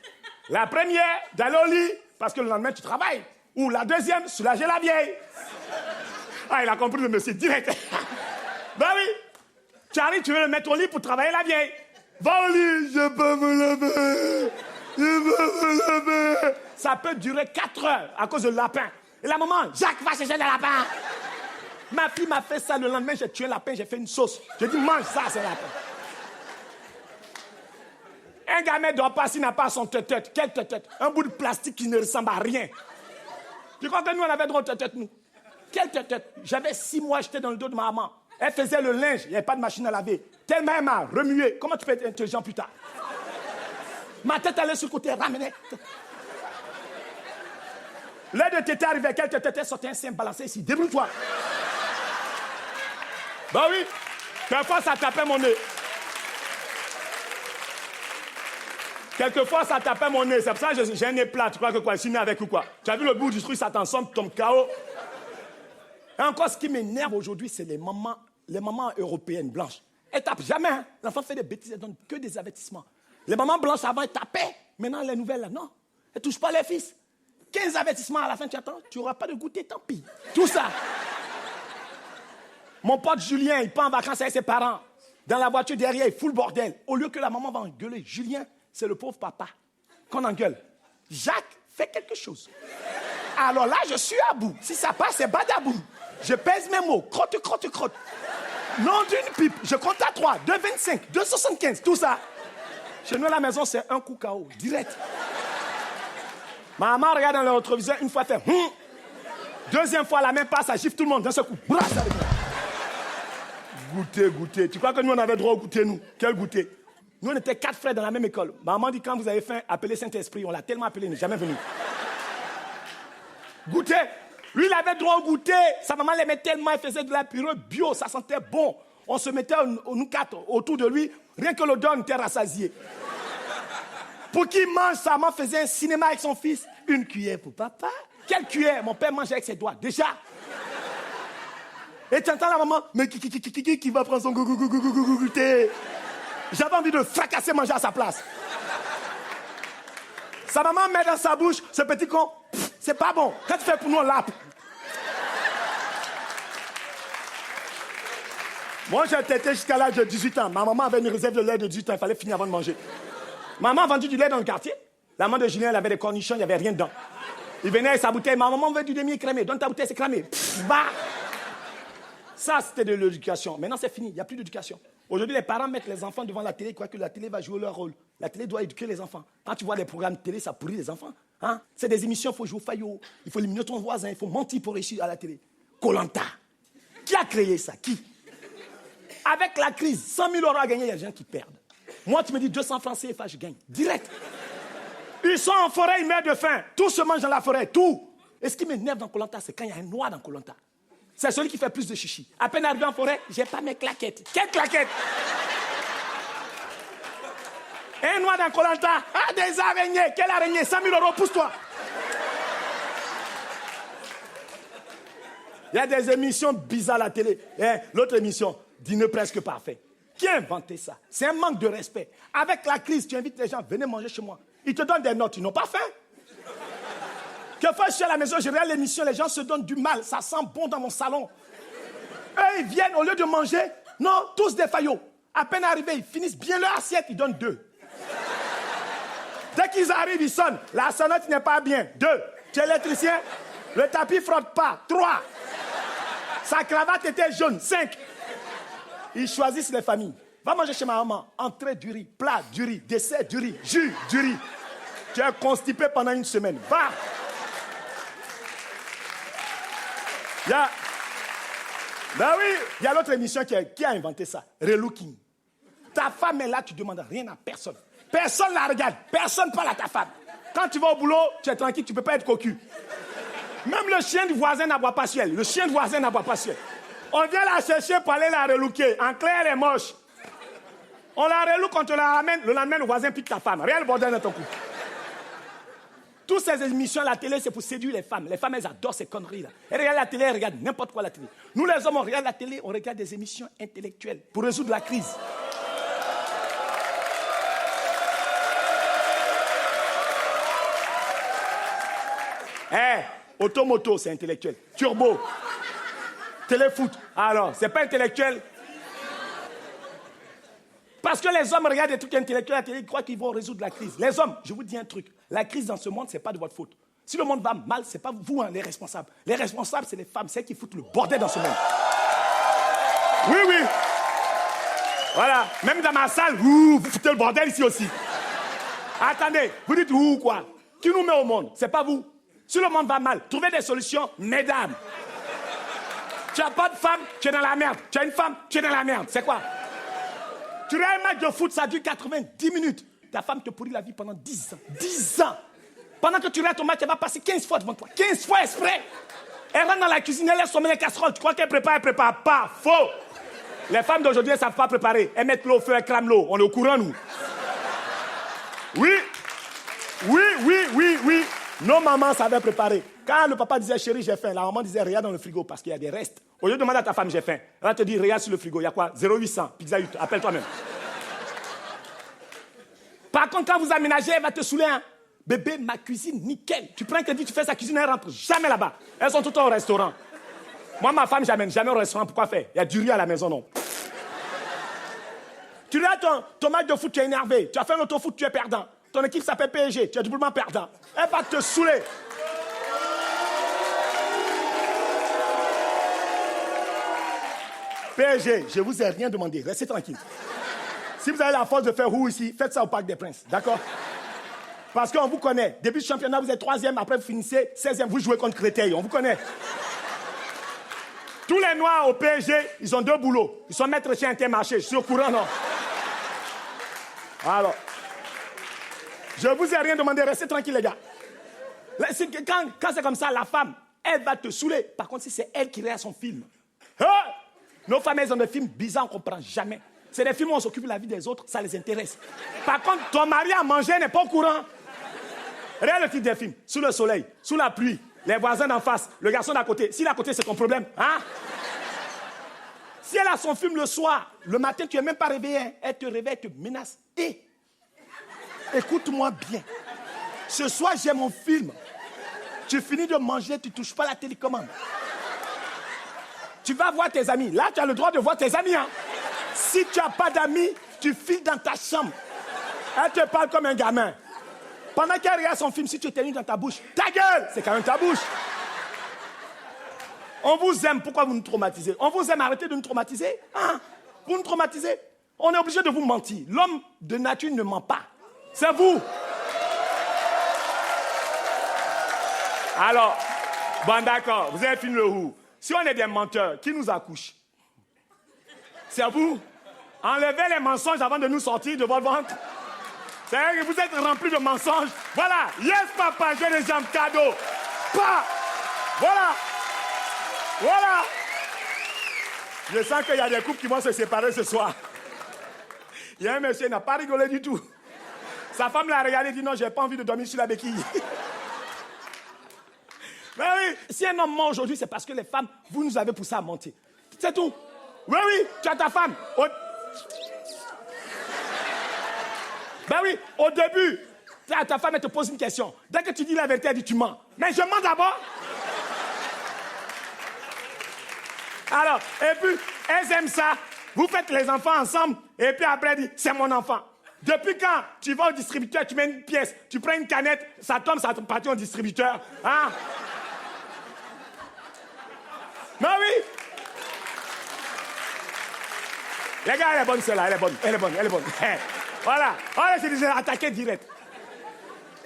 La première, d'aller au lit, parce que le lendemain tu travailles. Ou la deuxième, soulager la vieille. Ah, il a compris le monsieur direct. Ben oui, tu arrives, tu veux le mettre au lit pour travailler la vieille. Va au lit, je peux me lever. Je peux me lever. Ça peut durer 4 heures à cause de lapin. Et la maman, Jacques, va chercher des lapins. Ma fille m'a fait ça le lendemain, j'ai tué un lapin, j'ai fait une sauce. J'ai dit, mange ça, c'est lapin. Un gamin ne dort pas s'il n'a pas son tête. Quelle tête? Un bout de plastique qui ne ressemble à rien. Tu crois que nous, on avait droit de tête, nous? Quelle tête? J'avais 6 mois, j'étais dans le dos de ma maman. Elle faisait le linge, il n'y avait pas de machine à laver. Tellement elle m'a remué. Comment tu peux être intelligent plus tard? Ma tête allait sur le côté, ramenait. L'heure de tété arrivait, quelle tête sortait un sein balancé ici. Débrouille-toi. Bah oui, quelquefois ça tapait mon nez. Quelquefois, ça tapait mon nez. C'est pour ça que j'ai un nez plat. Tu crois que quoi? Je suis né avec ou quoi? Tu as vu le bout du truc, ça t'ensemble, tu tombes KO. Et encore, ce qui m'énerve aujourd'hui, c'est les mamans européennes blanches. Elles tapent jamais. Hein? L'enfant fait des bêtises, elles donnent que des avertissements. Les mamans blanches avant, elles tapaient. Maintenant, les nouvelles, là, non. Elles ne touchent pas les fils. 15 avertissements à la fin, tu attends. Tu n'auras pas de goûter, tant pis. Tout ça. Mon pote Julien, il part en vacances avec ses parents. Dans la voiture derrière, il fout le bordel. Au lieu que la maman va engueuler Julien, c'est le pauvre papa qu'on engueule. Jacques, fais quelque chose. Alors là, je suis à bout. Si ça passe, c'est badabou. Je pèse mes mots. Crotte, crotte, crotte. Nom d'une pipe. Je compte à 3, 2,25, 2,75, tout ça. Chez nous, à la maison, c'est un coup KO, direct. Ma maman regarde dans le rétroviseur, une fois fait Deuxième fois, la main passe, ça gifle tout le monde d'un seul coup. Goûter. Tu crois que nous, on avait droit au goûter, nous? Quel goûter? Nous, on était 4 frères dans la même école. Maman dit, quand vous avez faim, appelez Saint-Esprit. On l'a tellement appelé, il n'est jamais venu. Goûter. Lui, il avait droit au goûter. Sa maman l'aimait tellement, elle faisait de la purée bio, ça sentait bon. On se mettait, nous 4, autour de lui. Rien que l'odeur, on était rassasié. Pour qu'il mange, sa maman faisait un cinéma avec son fils. Une cuillère pour papa. Quelle cuillère? Mon père mangeait avec ses doigts, déjà. Et tu entends la maman, mais qui va prendre son goûter? J'avais envie de fracasser manger à sa place. Sa maman met dans sa bouche, ce petit con, c'est pas bon. Quand tu fais pour nous, on lappe. Moi, j'ai tété jusqu'à l'âge de 18 ans. Ma maman avait une réserve de lait de 18 ans, il fallait finir avant de manger. Maman a vendu du lait dans le quartier. La maman de Julien, elle avait des cornichons, il n'y avait rien dedans. Il venait avec sa bouteille, ma maman veut du demi-écrémé, donne ta bouteille, c'est cramé. Bah. Ça, c'était de l'éducation. Maintenant, c'est fini, il n'y a plus d'éducation. Aujourd'hui, les parents mettent les enfants devant la télé, ils croient que la télé va jouer leur rôle. La télé doit éduquer les enfants. Quand tu vois des programmes de télé, ça pourrit les enfants. Hein? C'est des émissions, il faut jouer au faillot, il faut éliminer ton voisin, il faut mentir pour réussir à la télé. Koh-Lanta. Qui a créé ça? Qui? Avec la crise, 100 000 € à gagner, il y a des gens qui perdent. Moi, tu me dis 200 francs CFA, je gagne. Direct. Ils sont en forêt, ils meurent de faim. Tout se mange dans la forêt, tout. Et ce qui m'énerve dans Koh-Lanta, c'est quand il y a un noir dans Koh-Lanta. C'est celui qui fait plus de chichi. À peine arrivé en forêt, j'ai pas mes claquettes. Quelles claquettes? Un noir dans Koh-Lanta. Ah, des araignées. Quelle araignée? 100 000 €, pousse-toi. Il y a des émissions bizarres à la télé. L'autre émission, Dîner presque parfait. Qui a inventé ça? C'est un manque de respect. Avec la crise, tu invites les gens, venez manger chez moi. Ils te donnent des notes, ils n'ont pas faim. Quelquefois, je suis à la maison, je regarde l'émission, les gens se donnent du mal. Ça sent bon dans mon salon. Eux, ils viennent, au lieu de manger, non, tous des faillots. À peine arrivés, ils finissent bien leur assiette, ils donnent 2. Dès qu'ils arrivent, ils sonnent. La sonnette n'est pas bien. 2. Tu es électricien? Le tapis ne frotte pas. 3. Sa cravate était jaune. 5. Ils choisissent les familles. Va manger chez ma maman. Entrée du riz, plat du riz, dessert du riz, jus du riz. Tu es constipé pendant une semaine. Va. Ben oui, il y a l'autre émission qui a inventé ça. Relooking. Ta femme est là, tu ne demandes rien à personne. Personne ne la regarde. Personne ne parle à ta femme. Quand tu vas au boulot, tu es tranquille, tu ne peux pas être cocu. Même le chien du voisin n'aboie pas sur elle. Le chien du voisin n'aboie pas sur elle. On vient la chercher pour aller la relooker. En clair, elle est moche. On la relook, quand on la ramène, le lendemain, le voisin pique ta femme. Rien le bordel dans ton couple. Toutes ces émissions à la télé, c'est pour séduire les femmes. Les femmes, elles adorent ces conneries-là. Elles regardent la télé, elles regardent n'importe quoi à la télé. Nous, les hommes, on regarde la télé, on regarde des émissions intellectuelles pour résoudre la crise. Automoto, c'est intellectuel. Turbo. Téléfoot. Alors, c'est pas intellectuel. Parce que les hommes regardent des trucs intellectuels à la télé, ils croient qu'ils vont résoudre la crise. Les hommes, je vous dis un truc. La crise dans ce monde, c'est pas de votre faute. Si le monde va mal, c'est pas vous, les responsables. Les responsables, c'est les femmes, c'est elles qui foutent le bordel dans ce monde. Oui, oui. Voilà. Même dans ma salle, vous foutez le bordel ici aussi. Attendez, vous dites ou quoi? Qui nous met au monde? C'est pas vous. Si le monde va mal, trouvez des solutions, mesdames. Tu n'as pas de femme, tu es dans la merde. Tu as une femme, tu es dans la merde. C'est quoi? Tu regardes un match de foot, ça dure 90 minutes. Ta femme te pourrit la vie pendant 10 ans. 10 ans. Pendant que tu regardes ton match, elle va passer 15 fois devant toi. 15 fois exprès. Elle rentre dans la cuisine, elle laisse tomber les casseroles. Tu crois qu'elle prépare, elle prépare pas. Faux. Les femmes d'aujourd'hui, elles ne savent pas préparer. Elles mettent l'eau au feu, elles crament l'eau. On est au courant, nous. Oui. Oui, oui, oui, oui. Nos mamans savaient préparer. Quand le papa disait chérie, j'ai faim, la maman disait regarde dans le frigo parce qu'il y a des restes. Au lieu de demander à ta femme j'ai faim, elle va te dire regarde sur le frigo, il y a quoi? 0800, Pizza Hut, appelle toi-même. Par contre, quand vous aménagez, elle va te saouler. Hein. Bébé, ma cuisine, nickel. Tu prends un crédit, tu fais sa cuisine, elle rentre jamais là-bas. Elles sont tout le temps au restaurant. Moi, ma femme, j'amène jamais au restaurant. Pourquoi faire? Il y a du riz à la maison, non. Tu regardes ton match de foot, tu es énervé. Tu as fait un auto-foot, tu es perdant. Ton équipe s'appelle PSG, tu es doublement perdant. Elle va te saouler. PSG, je ne vous ai rien demandé, restez tranquille. Si vous avez la force de faire roue ici, faites ça au Parc des Princes, d'accord? Parce qu'on vous connaît. Début du championnat, vous êtes 3e, après vous finissez 16e, vous jouez contre Créteil, on vous connaît. Tous les Noirs au PSG, ils ont 2 boulots. Ils sont maîtres chez Intermarché, je suis au courant, non? Alors, je ne vous ai rien demandé, restez tranquille, les gars. Quand c'est comme ça, la femme, elle va te saouler. Par contre, si c'est elle qui regarde son film, nos femmes, elles ont des films bizarres, on ne comprend jamais. C'est des films où on s'occupe de la vie des autres, ça les intéresse. Par contre, ton mari a mangé, n'est pas au courant. Regarde le titre des films. Sous le soleil, sous la pluie, les voisins d'en face, le garçon d'à côté. Si d'à côté, c'est ton problème, hein? Si elle a son film le soir, le matin, tu n'es même pas réveillé, elle te réveille, elle te menace. Écoute-moi bien. Ce soir, j'ai mon film. Tu finis de manger, tu ne touches pas la télécommande. Tu vas voir tes amis. Là, tu as le droit de voir tes amis. Hein? Si tu n'as pas d'amis, tu files dans ta chambre. Elle te parle comme un gamin. Pendant qu'elle regarde son film, si tu éternues dans ta bouche, ta gueule, c'est quand même ta bouche. On vous aime, pourquoi vous nous traumatisez? On vous aime, arrêtez de nous traumatiser. Hein? Vous nous traumatisez. On est obligé de vous mentir. L'homme de nature ne ment pas. C'est vous. Alors, bon d'accord, vous avez fini le roux. Si on est des menteurs, qui nous accouche? C'est vous. Enlevez les mensonges avant de nous sortir de votre ventre. C'est vrai que vous êtes remplis de mensonges. Voilà. Yes, papa, j'ai des jambes cadeaux. Pas. Voilà. Voilà. Je sens qu'il y a des couples qui vont se séparer ce soir. Il y a un monsieur qui n'a pas rigolé du tout. Sa femme l'a regardé et dit non, j'ai pas envie de dormir sur la béquille. Mais oui, si un homme ment aujourd'hui, c'est parce que les femmes, vous nous avez poussé à mentir. C'est tout. Oui, oui, tu as ta femme. Ben oui, au début, ta femme, elle te pose une question. Dès que tu dis la vérité, elle dit tu mens. Mais je mens d'abord. Alors, et puis, elles aiment ça. Vous faites les enfants ensemble, et puis après, elle dit, c'est mon enfant. Depuis quand tu vas au distributeur, tu mets une pièce, tu prends une canette, ça tombe, ça appartient au distributeur. Hein? Mais oui. Les gars, elle est bonne, celle-là, elle est bonne, elle est bonne, elle est bonne. Voilà, voilà, je disais, attaquer direct.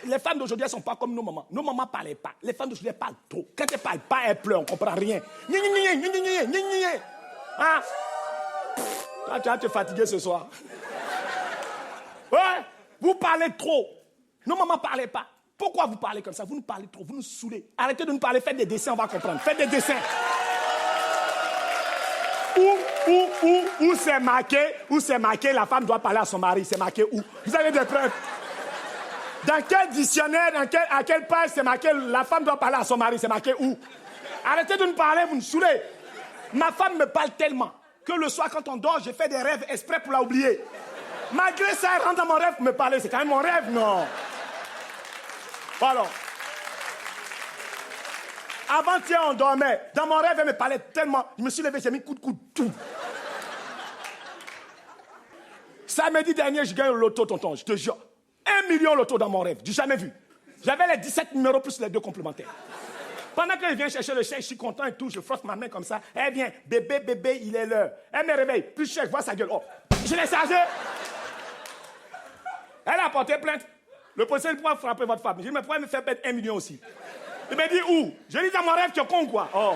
Les femmes d'aujourd'hui, elles ne sont pas comme nos mamans. Nos mamans ne parlaient pas. Les femmes d'aujourd'hui, elles parlent trop. Quand elles ne parlent pas, elles pleurent, on ne comprend rien. Hein? Toi, tu vas te fatiguer ce soir. Ouais, vous parlez trop. Nos mamans ne parlaient pas. Pourquoi vous parlez comme ça? Vous nous parlez trop, vous nous saoulez. Arrêtez de nous parler, faites des dessins, on va comprendre. Faites des dessins. Où c'est marqué, la femme doit parler à son mari. C'est marqué où? Vous avez des preuves? Dans quel dictionnaire, à quelle page c'est marqué la femme doit parler à son mari? C'est marqué où? Arrêtez de nous parler, vous nous saoulez. Ma femme me parle tellement que le soir, quand on dort, je fais des rêves exprès pour la oublier. Malgré ça, elle rentre dans mon rêve pour me parler. C'est quand même mon rêve, non? Alors, avant-hier, on dormait. Dans mon rêve, elle me parlait tellement. Je me suis levé, j'ai mis coup de coude, tout. Samedi dernier, je gagne le loto, tonton, je te jure. 1 million loto dans mon rêve, du jamais vu. J'avais les 17 numéros plus les 2 complémentaires. Pendant qu'elle vient chercher le chèque, je suis content et tout, je frotte ma main comme ça. Elle vient, bébé, il est l'heure. Elle me réveille, plus le chèque, vois sa gueule. Oh, je l'ai chargé. Elle a porté plainte. Le policier pourra frapper votre femme. Je dis, mais pourquoi me faire perdre 1 million aussi? Il me dit, où? Je dis, dans mon rêve, tu es con, quoi. Oh.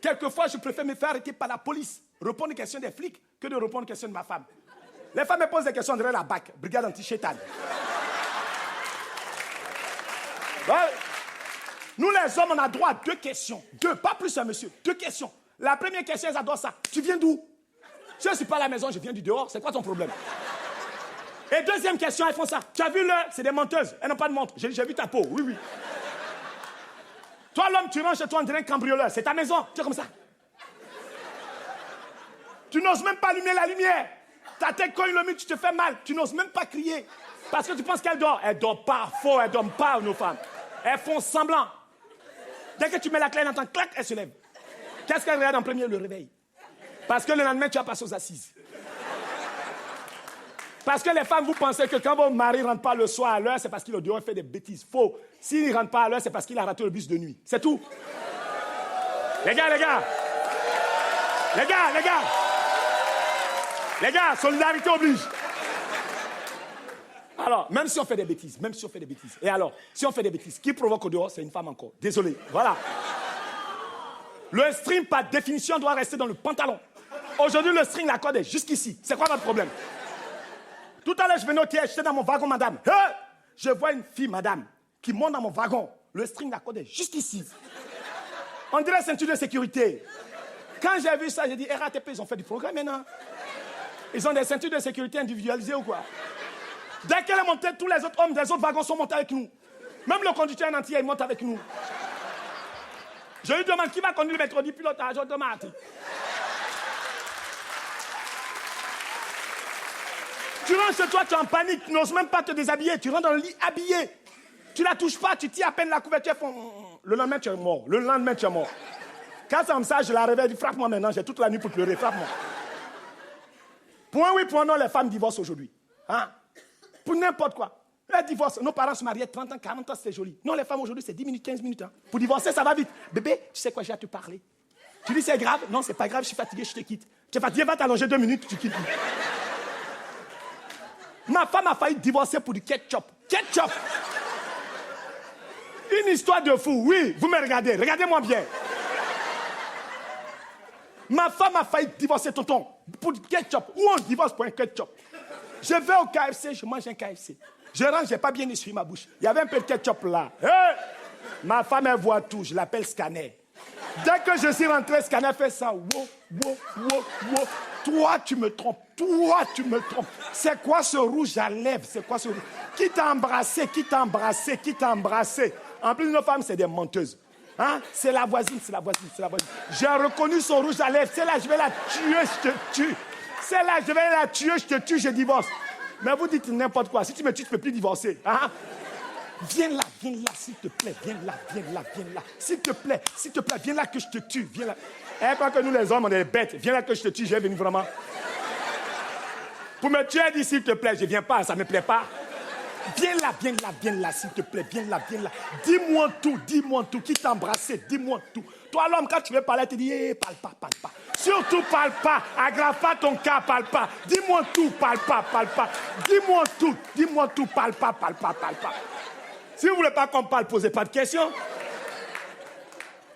Quelquefois, je préfère me faire arrêter par la police, répondre aux questions des flics, que de répondre aux questions de ma femme. Les femmes me posent des questions derrière la BAC, brigade anti-chétan. Ouais. Nous, les hommes, on a droit à 2 questions. 2, pas plus, monsieur. 2 questions. La première question, elles adorent ça. Tu viens d'où? Je ne suis pas à la maison, je viens du dehors. C'est quoi ton problème? Et deuxième question, elles font ça. Tu as vu l'heure? C'est des menteuses. Elles n'ont pas de montre. J'ai vu ta peau. Oui, oui. Toi, l'homme, tu rentres chez toi, on dirait un cambrioleur. C'est ta maison. Tu es comme ça. Tu n'oses même pas allumer la lumière. Ta tête cogne le mur, tu te fais mal. Tu n'oses même pas crier. Parce que tu penses qu'elle dort. Elle dort pas. Faux, elles dorment pas, nos femmes. Elles font semblant. Dès que tu mets la clé, elle entend clac, elle se lève. Qu'est-ce qu'elle regarde en premier? Le réveil. Parce que le lendemain, tu vas passer aux assises. Parce que les femmes, vous pensez que quand votre mari ne rentre pas le soir à l'heure, c'est parce qu'il est au dehors, il fait des bêtises. Faux. S'il ne rentre pas à l'heure, c'est parce qu'il a raté le bus de nuit. C'est tout. Les gars. Les gars, solidarité oblige. Alors, même si on fait des bêtises. Et alors, si on fait des bêtises, qui provoque au dehors, c'est une femme encore. Désolé. Voilà. Le string, par définition, doit rester dans le pantalon. Aujourd'hui, le string, la corde est jusqu'ici. C'est quoi votre problème? Tout à l'heure, je venais au tiers, j'étais dans mon wagon, madame. Je vois une fille, madame, qui monte dans mon wagon. Le string, la corde est juste ici. On dirait ceinture de sécurité. Quand j'ai vu ça, j'ai dit, RATP, ils ont fait du progrès maintenant. Ils ont des ceintures de sécurité individualisées ou quoi? Dès qu'elle est montée, tous les autres hommes des autres wagons sont montés avec nous. Même le conducteur en entier, il monte avec nous. Je lui demande qui va conduire le mercredi pilotage automatique. Tu rentres chez toi, tu es en panique, tu n'oses même pas te déshabiller, tu rentres dans le lit habillé. Tu la touches pas, tu tires à peine la couverture, le lendemain tu es mort. Quand c'est comme ça, je la réveille, je dis frappe-moi maintenant, j'ai toute la nuit pour pleurer, frappe-moi. Point oui, point non, les femmes divorcent aujourd'hui. Hein? Pour n'importe quoi. Elles divorcent. Nos parents se mariaient 30 ans, 40 ans, c'était joli. Non, les femmes aujourd'hui, c'est 10 minutes, 15 minutes. Hein. Pour divorcer, ça va vite. Bébé, tu sais quoi, j'ai à te parler. Tu dis c'est grave? Non, c'est pas grave, je suis fatigué, je te quitte. Tu es fatigué, va t'allonger 2 minutes, tu quittes. Ma femme a failli divorcer pour du ketchup. Ketchup! Une histoire de fou, oui, vous me regardez, regardez-moi bien. Ma femme a failli divorcer, tonton, pour du ketchup. Où on divorce pour un ketchup? Je vais au KFC, je mange un KFC. Je rentre, je n'ai pas bien essuyé ma bouche. Il y avait un peu de ketchup là. Hey! Ma femme, elle voit tout, je l'appelle Scanner. Dès que je suis rentré, Scanner fait ça. Wow. Toi, tu me trompes. C'est quoi ce rouge à lèvres? C'est quoi ce rouge? Qui t'a embrassé? En plus, nos femmes, c'est des menteuses. Hein? C'est la voisine, c'est la voisine, c'est la voisine. J'ai reconnu son rouge à lèvres. C'est là, je vais la tuer, je te tue. C'est là, je vais la tuer, je te tue, je divorce. Mais vous dites n'importe quoi. Si tu me tues, tu ne peux plus divorcer. Hein? Viens là, s'il te plaît, viens là. S'il te plaît, viens là que je te tue, viens là. Et quoi que nous les hommes, on est bêtes. Viens là que je te tue, je vais venir vraiment. Pour me tuer, dis s'il te plaît, je ne viens pas, ça ne me plaît pas. Viens là, s'il te plaît, viens là. Dis-moi tout, qui t'a embrassé, dis-moi tout. Toi, l'homme, quand tu veux parler, tu dis, parle pas. Surtout, parle pas, aggrave pas ton cas, parle pas. Dis-moi tout, parle pas. Dis-moi tout, parle pas. Si vous ne voulez pas qu'on parle, posez pas de questions.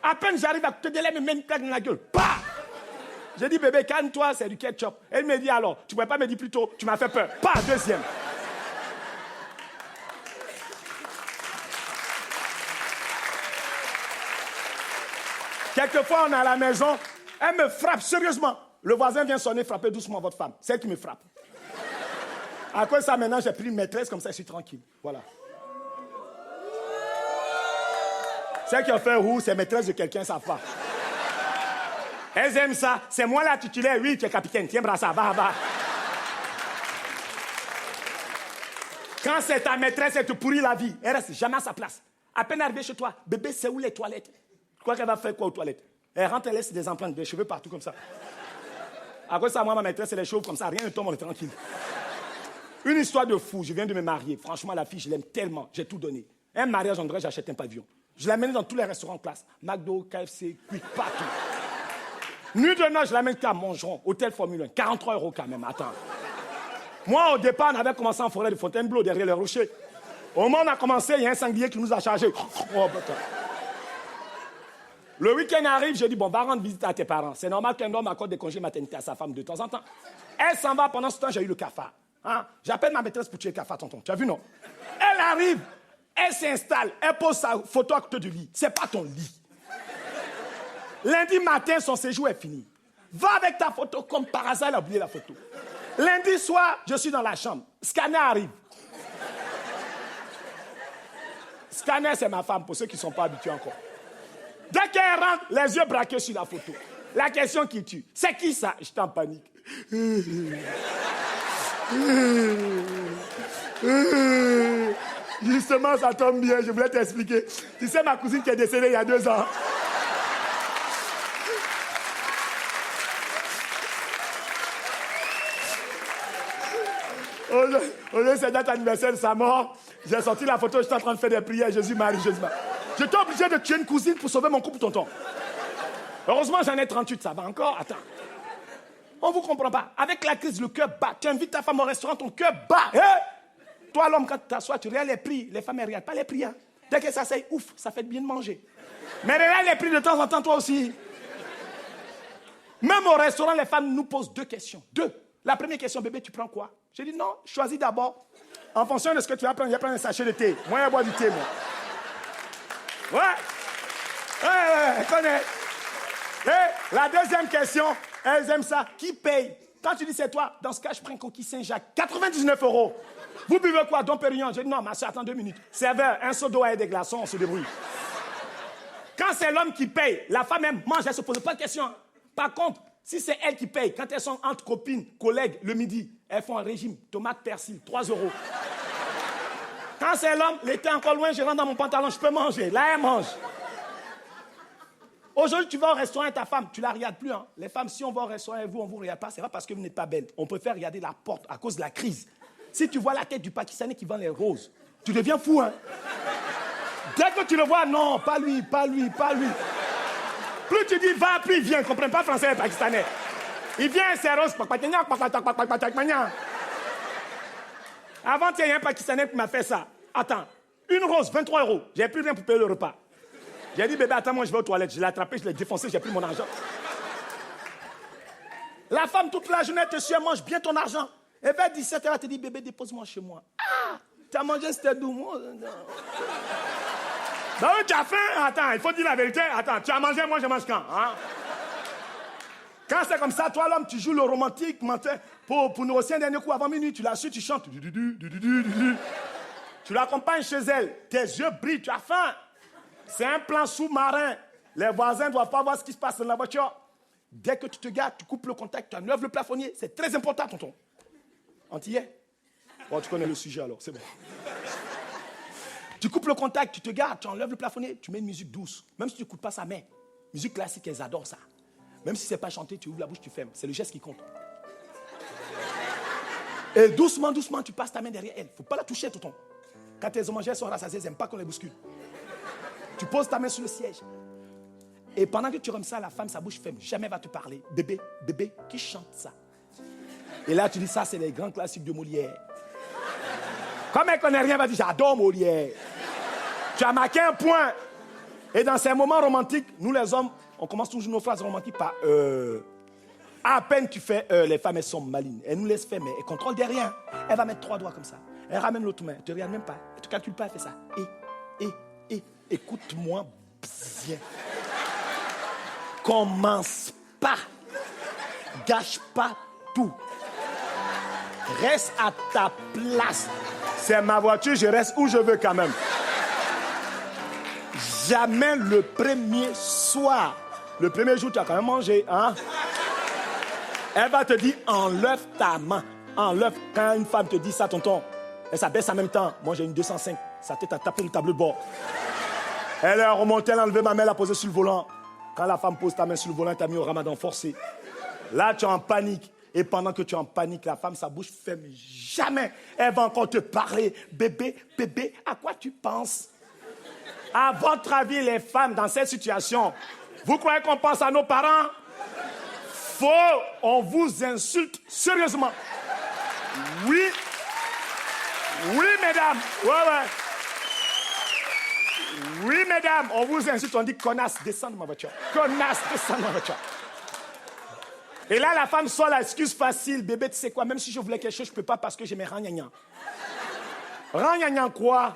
À peine j'arrive à te dire, me met une plaque dans la gueule. Bah! J'ai dit, bébé, calme-toi, c'est du ketchup. Elle me dit, alors, tu ne pouvais pas me dire plus tôt, tu m'as fait peur. Pas, deuxième. Quelquefois, on est à la maison, elle me frappe sérieusement. Le voisin vient sonner, frapper doucement votre femme. C'est elle qui me frappe. À cause de ça, maintenant, j'ai pris une maîtresse, comme ça, je suis tranquille. Voilà. Celles qui ont fait roux, c'est maîtresse de quelqu'un, ça va. Elles aiment ça. C'est moi la titulaire, oui, tu es capitaine. Tiens, brassard, va. Quand c'est ta maîtresse, elle te pourrit la vie. Elle reste jamais à sa place. À peine arrivée chez toi, bébé, c'est où les toilettes? Tu crois qu'elle va faire quoi aux toilettes? Elle rentre, elle laisse des empreintes, des cheveux partout comme ça. À cause de ça, moi, ma maîtresse, elle les chauve comme ça, rien ne tombe, on est tranquille. Une histoire de fou, je viens de me marier. Franchement, la fille, je l'aime tellement, j'ai tout donné. Un mariage, on dirait, j'achète un pavillon. Je l'amène dans tous les restaurants de classe. McDo, KFC, Quick, partout. Nuit de noix, je l'amène qu'à Montgeron, hôtel Formule 1. 43 € quand même, attends. Moi, au départ, on avait commencé en forêt de Fontainebleau, derrière les rochers. Au moment où on a commencé, il y a un sanglier qui nous a chargés. Oh, putain. Le week-end arrive, je dis, bon, va rendre visite à tes parents. C'est normal qu'un homme accorde des congés maternité à sa femme de temps en temps. Elle s'en va, pendant ce temps, j'ai eu le cafard. Hein? J'appelle ma maîtresse pour tuer le cafard, tonton. Tu as vu, non? Elle arrive, elle s'installe, elle pose sa photo à côté du lit. C'est pas ton lit. Lundi matin, son séjour est fini. Va avec ta photo, comme par hasard, elle a oublié la photo. Lundi soir, je suis dans la chambre. Scanner arrive. Scanner, c'est ma femme, pour ceux qui ne sont pas habitués encore. Dès qu'elle rentre, les yeux braqués sur la photo. La question qui tue, c'est qui ça? J'étais en panique. Justement, ça tombe bien, je voulais t'expliquer. Tu sais, ma cousine qui est décédée il y a 2 ans. Aujourd'hui, c'est date anniversaire de sa mort. J'ai sorti la photo, j'étais en train de faire des prières. Jésus-Marie. J'étais obligé de tuer une cousine pour sauver mon couple, tonton. Heureusement, j'en ai 38, ça va encore. Attends. On ne vous comprend pas. Avec la crise, le cœur bat. Tu invites ta femme au restaurant, ton cœur bat. Hey! Toi, l'homme, quand tu t'assois, tu regardes les prix. Les femmes, elles ne regardent pas les prix. Hein. Dès que ça s'asseye, ouf, ça fait bien de manger. Mais regarde les prix de temps en temps, toi aussi. Même au restaurant, les femmes nous posent 2 questions. 2. La première question, bébé, tu prends quoi? J'ai dit non, choisis d'abord. En fonction de ce que tu vas prendre, je vais prendre un sachet de thé. Moi, je vais boire du thé, moi. Ouais, elle connaît. Et la deuxième question, elles aiment ça. Qui paye? Quand tu dis c'est toi, dans ce cas, je prends un coquille Saint-Jacques. 99 €. Vous buvez quoi? Dom Pérignon. J'ai dit non, ma soeur, attends 2 minutes. Serveur, un seau d'eau et des glaçons, on se débrouille. Quand c'est l'homme qui paye, la femme elle mange, elle ne se pose pas de questions. Par contre, si c'est elle qui paye, quand elles sont entre copines, collègues, le midi, elles font un régime, tomate, persil, 3 €. Quand c'est l'homme, l'été encore loin, je rentre dans mon pantalon, je peux manger. Là, elle mange. Aujourd'hui, tu vas au restaurant avec ta femme, tu ne la regardes plus. Hein. Les femmes, si on va au restaurant avec vous, on ne vous regarde pas, c'est pas parce que vous n'êtes pas belle. On préfère regarder la porte à cause de la crise. Si tu vois la tête du Pakistanais qui vend les roses, tu deviens fou. Hein. Dès que tu le vois, non, pas lui. Plus tu dis va, plus il vient. Ils ne comprennent pas français, les Pakistanais. Il vient, c'est rose. Avant, il y a un Pakistanais qui m'a fait ça. Attends, une rose, 23 €. J'ai plus rien pour payer le repas. J'ai dit, bébé, attends, moi, je vais aux toilettes. Je l'ai attrapé, je l'ai défoncé, j'ai pris mon argent. La femme, toute la journée, te suit, elle mange bien ton argent. Et vers 17 h, elle te dit, bébé, dépose-moi chez moi. Ah, tu as mangé, c'était doux. Ben oui, tu as faim. Attends, il faut dire la vérité. Attends, tu as mangé, moi, je mange quand? Hein? Quand c'est comme ça, toi, l'homme, tu joues le romantique menteur pour nous aussi un dernier coup avant minuit. Tu la suis, tu chantes. Tu l'accompagnes chez elle. Tes yeux brillent, tu as faim. C'est un plan sous-marin. Les voisins ne doivent pas voir ce qui se passe dans la voiture. Dès que tu te gares, tu coupes le contact, tu enlèves le plafonnier. C'est très important, tonton. Antillais? Oh, tu connais le sujet alors, c'est bon. Tu coupes le contact, tu te gares, tu enlèves le plafonnier, tu mets une musique douce. Même si tu n'écoutes pas sa main. Musique classique, elles adorent ça. Même si ce n'est pas chanté, tu ouvres la bouche, tu fermes. C'est le geste qui compte. Et doucement, doucement, tu passes ta main derrière elle. Il ne faut pas la toucher, tonton. Quand tes homogènes sont rassasiés, elles n'aiment pas qu'on les bouscule. Tu poses ta main sur le siège. Et pendant que tu remes ça, la femme, sa bouche ferme. Jamais elle va te parler. Bébé, bébé, qui chante ça? Et là, tu dis ça, c'est les grands classiques de Molière. Comme elle ne connaît rien, elle va dire, j'adore Molière. Tu as marqué un point. Et dans ces moments romantiques, nous les hommes, on commence toujours nos phrases romantiques par À peine tu fais les femmes, elles sont malignes. Elles nous laissent faire, mais elles contrôlent derrière. Elle va mettre 3 doigts comme ça. Elle ramène l'autre main. Elle ne te regarde même pas. Elle ne te calcule pas, elle fait ça. Écoute-moi bien. Commence pas. Gâche pas tout. Reste à ta place. C'est ma voiture, je reste où je veux quand même. Jamais le premier soir. Le premier jour, tu as quand même mangé, hein? Elle va te dire, enlève ta main. Enlève. Quand une femme te dit ça, tonton, elle s'abaisse en même temps. Moi, j'ai une 205. Sa tête a tapé le tableau de bord. Elle est remontée, elle a enlevé ma main, elle a posé sur le volant. Quand la femme pose ta main sur le volant, elle t'a mis au ramadan forcé. Là, tu es en panique. Et pendant que tu es en panique, la femme, sa bouche ferme. Jamais elle va encore te parler. Bébé, bébé, à quoi tu penses? À votre avis, les femmes, dans cette situation, vous croyez qu'on pense à nos parents? Faux, on vous insulte sérieusement. Oui. Oui, mesdames. Ouais. Oui, mesdames, on vous insulte, on dit connasse, descends de ma voiture. Connasse, descends de ma voiture. Et là, la femme sort l'excuse facile. Bébé, tu sais quoi, même si je voulais quelque chose, je ne peux pas parce que j'ai mes rangnagnan. Rangnagnan quoi?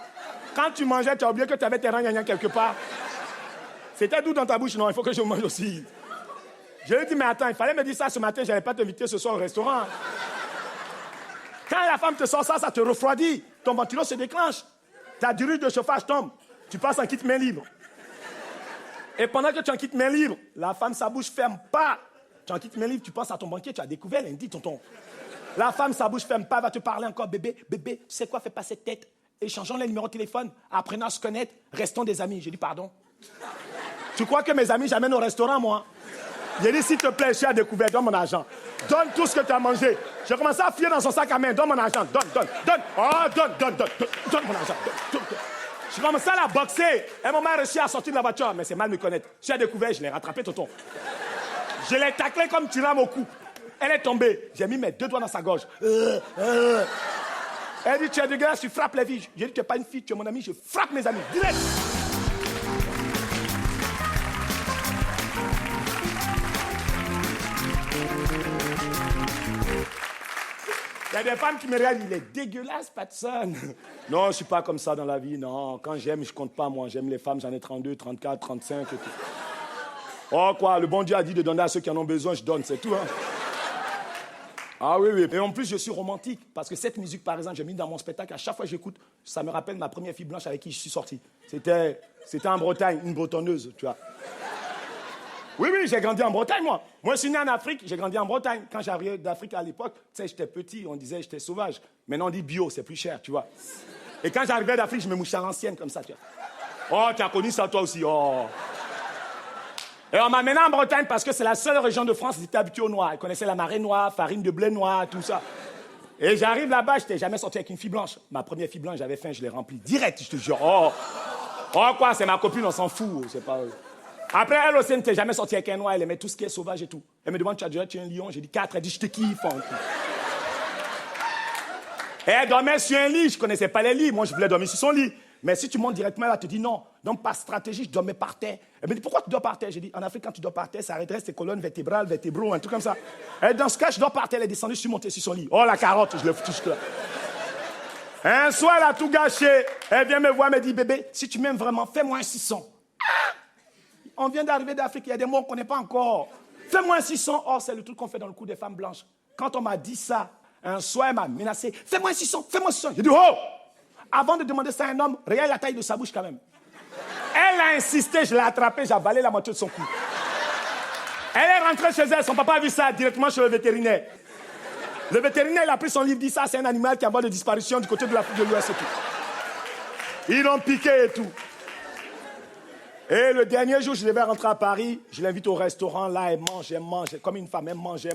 Quand tu mangeais, tu as oublié que tu avais tes rangnagnan quelque part. C'était doux dans ta bouche? Non, il faut que je mange aussi. Je lui ai dit, mais attends, il fallait me dire ça ce matin, je n'allais pas t'inviter ce soir au restaurant. Quand la femme te sort ça, ça te refroidit. Ton ventilo se déclenche. Ta durée de chauffage tombe. Tu passes en kit main libre. Et pendant que tu es en kit main libre, la femme, sa bouche ferme pas. Tu es en kit main libre, tu penses à ton banquier, tu as découvert lundi, tonton. La femme, sa bouche ferme pas, va te parler encore. Bébé, bébé, tu sais quoi, fais pas cette tête. Échangeons les numéros de téléphone, apprenons à se connaître, restons des amis. J'ai dit pardon. Tu crois que mes amis, j'amène au restaurant, moi? J'ai dit, s'il te plaît, je suis à découvert, donne mon argent. Donne tout ce que tu as mangé. J'ai commencé à fouiller dans son sac à main, donne mon argent, donne. Oh, donne mon argent. Donne. J'ai commencé à la boxer. Elle m'a réussi à sortir de la voiture, mais c'est mal me connaître. Je suis à découvert, je l'ai rattrapé, tonton. Je l'ai taclé comme tu l'as au cou. Elle est tombée. J'ai mis mes 2 doigts dans sa gorge. Elle dit, tu es dégueulasse, tu frappes les filles. J'ai dit, tu n'es pas une fille, tu es mon ami, je frappe mes amis. Direct. Il y a des femmes qui me regardent, il est dégueulasse, Patson. Non, je ne suis pas comme ça dans la vie, non. Quand j'aime, je ne compte pas, moi. J'aime les femmes, j'en ai 32, 34, 35 et tout. Oh, quoi, le bon Dieu a dit de donner à ceux qui en ont besoin, je donne, c'est tout, hein. Ah oui. Et en plus, je suis romantique. Parce que cette musique, par exemple, j'ai mis dans mon spectacle, à chaque fois que j'écoute, ça me rappelle ma première fille blanche avec qui je suis sorti. C'était en Bretagne, une bretonneuse, tu vois. Oui, j'ai grandi en Bretagne, moi. Moi, je suis né en Afrique, j'ai grandi en Bretagne. Quand j'arrivais d'Afrique à l'époque, tu sais, j'étais petit, on disait j'étais sauvage. Maintenant, on dit bio, c'est plus cher, tu vois. Et quand j'arrivais d'Afrique, je me mouchais à l'ancienne, comme ça, tu vois. Oh, tu as connu ça, toi aussi, oh. Et on m'a mené en Bretagne parce que c'est la seule région de France qui était habituée au noir. Ils connaissaient la marée noire, farine de blé noir, tout ça. Et j'arrive là-bas, je n'étais jamais sorti avec une fille blanche. Ma première fille blanche, j'avais faim, je l'ai remplie direct, je te jure. Oh, quoi, c'est ma copine, on s'en fout, c'est pas... Après, elle aussi n'était jamais sortie avec un noir, elle aimait tout ce qui est sauvage et tout. Elle me demande, tu as déjà tué un lion? J'ai dit 4, elle dit, je te kiffe. Et elle dormait sur un lit, je ne connaissais pas les lits, moi je voulais dormir sur son lit. Mais si tu montes directement, elle te dit non. Donc par stratégie, je dormais par terre. Elle me dit, pourquoi tu dors par terre? J'ai dit, en Afrique, quand tu dors par terre, ça redresse tes colonnes vertébrales, vertébraux, un truc comme ça. Et dans ce cas, je dors par terre, elle est descendue, je suis monté sur son lit. Oh la carotte, je l'ai foutu jusque là. Un soir, elle a tout gâché. Elle vient me voir, elle me dit, bébé, si tu m'aimes vraiment, fais-moi un 600. On vient d'arriver d'Afrique, il y a des mots qu'on ne connaît pas encore. Fais-moi un 600. Oh, c'est le truc qu'on fait dans le cou des femmes blanches. Quand on m'a dit ça, un soir, elle m'a menacé. Fais-moi un 600, fais-moi un 600. J'ai dit, oh! Avant de demander ça à un homme, regarde la taille de sa bouche quand même. Elle a insisté, je l'ai attrapée, j'ai avalé la moitié de son cou. Elle est rentrée chez elle, son papa a vu ça directement chez le vétérinaire. Le vétérinaire, il a pris son livre, dit ça, c'est un animal qui a de disparition du côté de l'Afrique de l'Ouest et tout. Ils l'ont piqué et tout. Et le dernier jour, je devais rentrer à Paris, je l'invite au restaurant, là, elle mange, comme une femme, elle mange.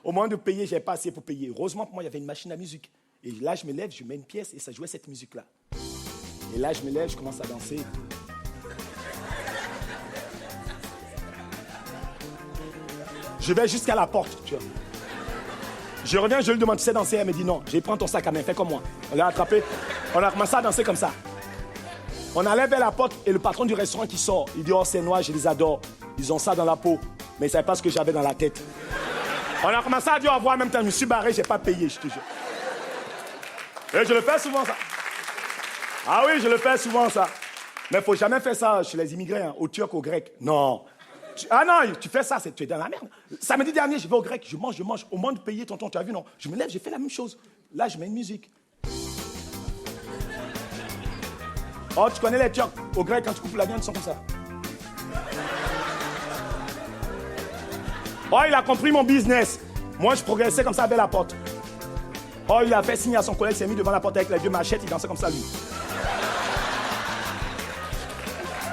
Au moment de payer, je n'avais pas assez pour payer. Heureusement, pour moi, il y avait une machine à musique. Et là, je me lève, je mets une pièce et ça jouait cette musique-là. Et là, je me lève, je commence à danser. Je vais jusqu'à la porte, tu vois. Je reviens, je lui demande, tu sais danser? Elle me dit non. Je prends ton sac à main, fais comme moi. On l'a attrapé, on a commencé à danser comme ça. On allait vers la porte et le patron du restaurant qui sort, il dit oh c'est noir, je les adore. Ils ont ça dans la peau, mais ils ne savaient pas ce que j'avais dans la tête. On a commencé à dire au revoir en même temps, je me suis barré, je n'ai pas payé, je te jure. Et je le fais souvent ça. Ah oui, je le fais souvent ça. Mais il ne faut jamais faire ça chez les immigrés, hein, aux Turcs, aux Grecs. Non. Ah non, tu fais ça, tu es dans la merde. Samedi dernier, je vais au grec, je mange. Au moment de payer, tonton, tu as vu, non? Je me lève, j'ai fait la même chose. Là, je mets une musique. Oh, tu connais les Turcs. Au grec, quand tu coupes la viande, ils sont comme ça. Oh, il a compris mon business. Moi, je progressais comme ça vers la porte. Oh, il a fait signe à son collègue, il s'est mis devant la porte avec les deux machettes, il dansait comme ça, lui.